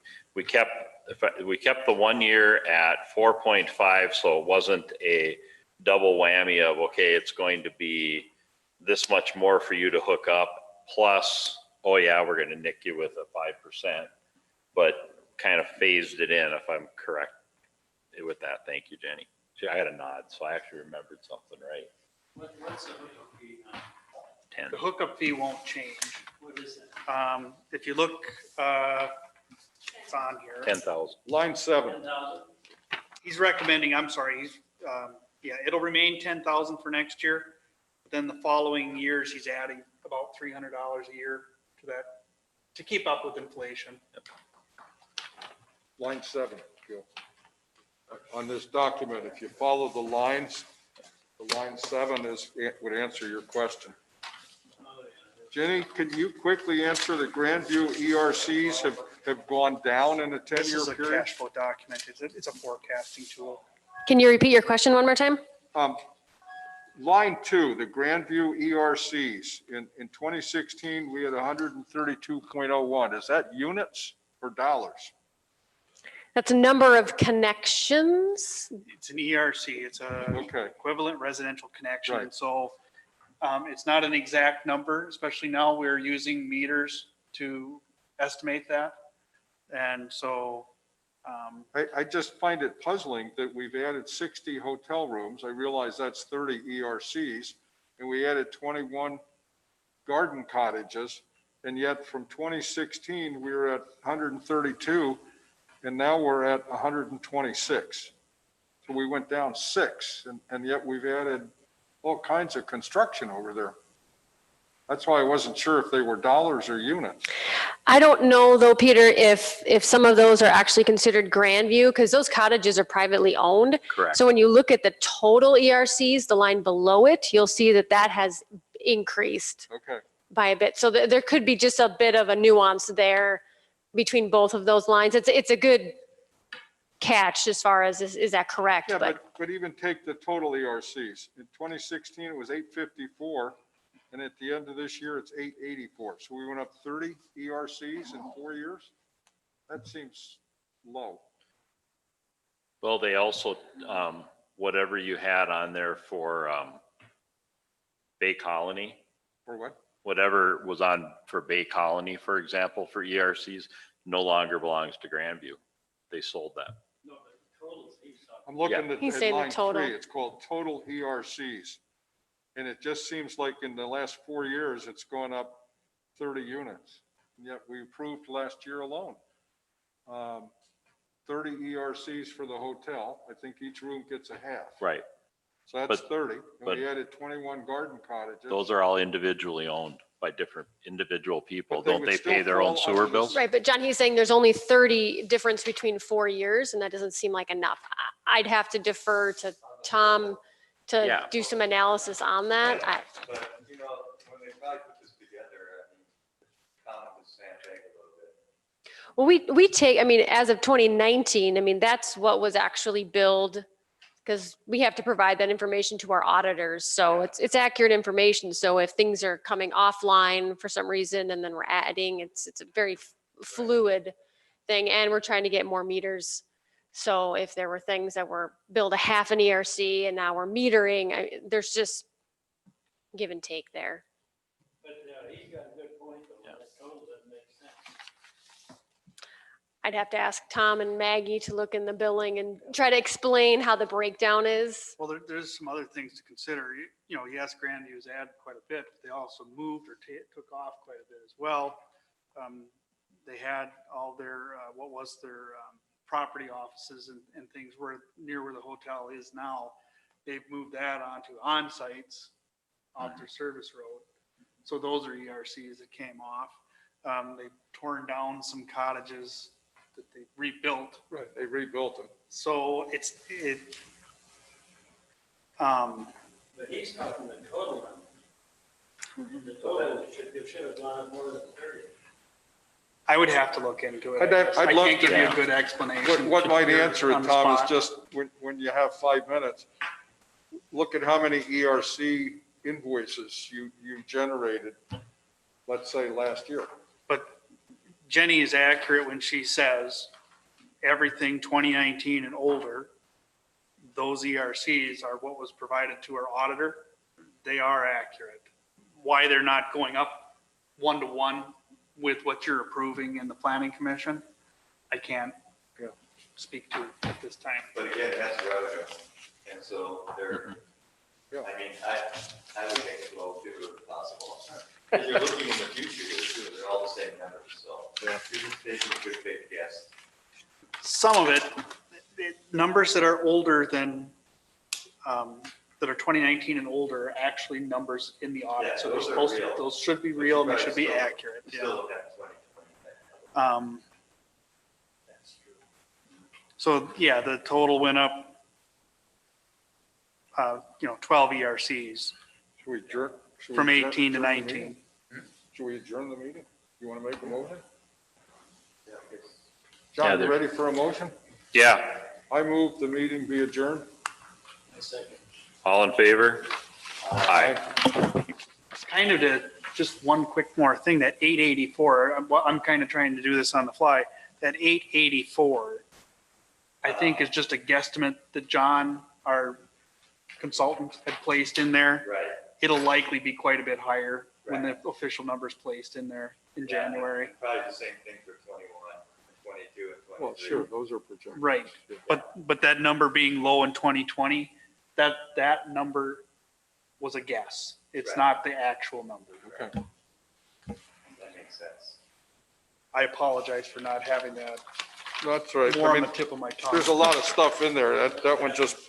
kept the 1 year at 4.5, so it wasn't a double whammy of, okay, it's going to be this much more for you to hook up, plus, oh yeah, we're gonna nick you with a 5%, but kind of phased it in, if I'm correct with that. Thank you, Jenny. See, I had a nod, so I actually remembered something right. What's the hookup fee now? 10. The hookup fee won't change. What is it? If you look, it's on here. 10,000. Line 7. 10,000? He's recommending, I'm sorry, yeah, it'll remain 10,000 for next year. But then the following years, he's adding about $300 a year to that to keep up with inflation. Line 7, Gil. On this document, if you follow the lines, the line 7 would answer your question. Oh, yeah. Jenny, can you quickly answer the Grandview ERCs have gone down in a This 10-year is a period? cash flow document. It's a forecasting tool. Can you repeat your question one more time? Line 2, the Grandview ERCs, in 2016, we had 132.01. Is that units or dollars? That's a number of connections. It's an ERC. It's a Okay, equivalent residential connection. Right. And so it's not an exact number, especially now we're using meters to estimate that. And so, I just find it puzzling that we've added 60 hotel rooms. I realize that's 30 ERCs, and we added 21 garden cottages. And yet from 2016, we were at 132, and now we're at 126. So we went down 6, and yet we've added all kinds of construction over there. That's why I wasn't sure if they were dollars or units. I don't know though, Peter, if some of those are actually considered Grandview, because those cottages are privately owned. Correct. So when you look at the total ERCs, the line below it, you'll see that that has increased Okay, by a bit. So there could be just a bit of a nuance there between both of those lines. It's a good catch as far as, is that correct? yeah, but even take the total ERCs. In 2016, it was 854, and at the end of this year, it's 884. So we went up 30 ERCs in 4 years? That seems low. Well, they also, whatever you had on there for Bay Colony, For what? whatever was on for Bay Colony, for example, for ERCs, no longer belongs to Grandview. They sold that. No, but the totals he's talking. I'm looking at He's saying the line total. 3. It's called total ERCs. And it just seems like in the last 4 years, it's gone up 30 units. And yet we approved last year alone 30 ERCs for the hotel. I think each room gets a half. Right. So that's But- 30. And but- we added 21 garden cottages. Those are all individually owned by different individual people. But they Don't would they still pay their own fall under sewer the bills? Right, but John, he's saying there's only 30 difference between 4 years, and that doesn't seem like enough. I'd have to defer to Tom to Yeah. do some analysis on that. But, you know, when they probably put this together, I mean, Tom was sandbag a little bit. Well, we take, I mean, as of 2019, I mean, that's what was actually billed, because we have to provide that information to our auditors. So it's accurate information. So if things are coming offline for some reason and then we're adding, it's a very fluid thing, and we're trying to get more meters. So if there were things that were billed a half an ERC and now we're metering, there's just give and take there. But he's got a good point, though, that total doesn't make sense. I'd have to ask Tom and Maggie to look in the billing and try to explain how the breakdown is. Well, there's some other things to consider. You know, yes, Grandview's added quite a bit, but they also moved or took off quite a bit as well. They had all their, what was their property offices and things were near where the hotel is now. They've moved that onto on-sites off their service road. So those are ERCs that came off. They've torn down some cottages that they rebuilt. Right, they rebuilt them. So But he's talking the total number. The total should have gone up more than 30. I would have to look into it. I'd love I can't to- give you a good explanation. What might answer on it, the Tom, is spot. just when you have 5 minutes, look at how many ERC invoices you generated, let's say, last year. But Jenny is accurate when she says everything 2019 and older, those ERCs are what was provided to our auditor. They are accurate. Why they're not going up 1-to-1 with what you're approving in the planning commission, I can't speak to at this time. But again, that's revenue, and so they're, Yeah. I mean, I would make it low too if possible. Because you're looking in the future here too, they're all the same numbers, so. Yeah. You're just taking a good faith guess. Some of it, numbers that are older than, that are 2019 and older, are actually numbers in the audit. Yeah, So they're those are supposed to, real. those should be But real, you and they guys should be still- accurate. Still Yeah. look at 2020. That's true. So, yeah, the total went up, 12 ERCs Should we adjourn? should we from adjourn- 18 to adjourn the 19. meeting? Should we adjourn the meeting? You want to make a motion? Yeah, it's- John, you they're- ready for a motion? Yeah, I move the meeting be adjourned. I second. all in favor? Aye. Kind of just one quick more thing, that 884, I'm kind of trying to do this on the fly. That 884, I think is just a guesstimate that John, our consultant, had placed in there. Right. It'll likely be quite a bit higher when the official number's placed in there in Yeah, January. Probably the same thing for 21, 22, and 23. Well, sure, those are projected. Right. But that number being low in 2020, that number was a guess. It's Right. not the actual number. Okay. That makes sense. I apologize for not having that That's right. more I on mean, the tip of my tongue. there's a lot of stuff in there. That one just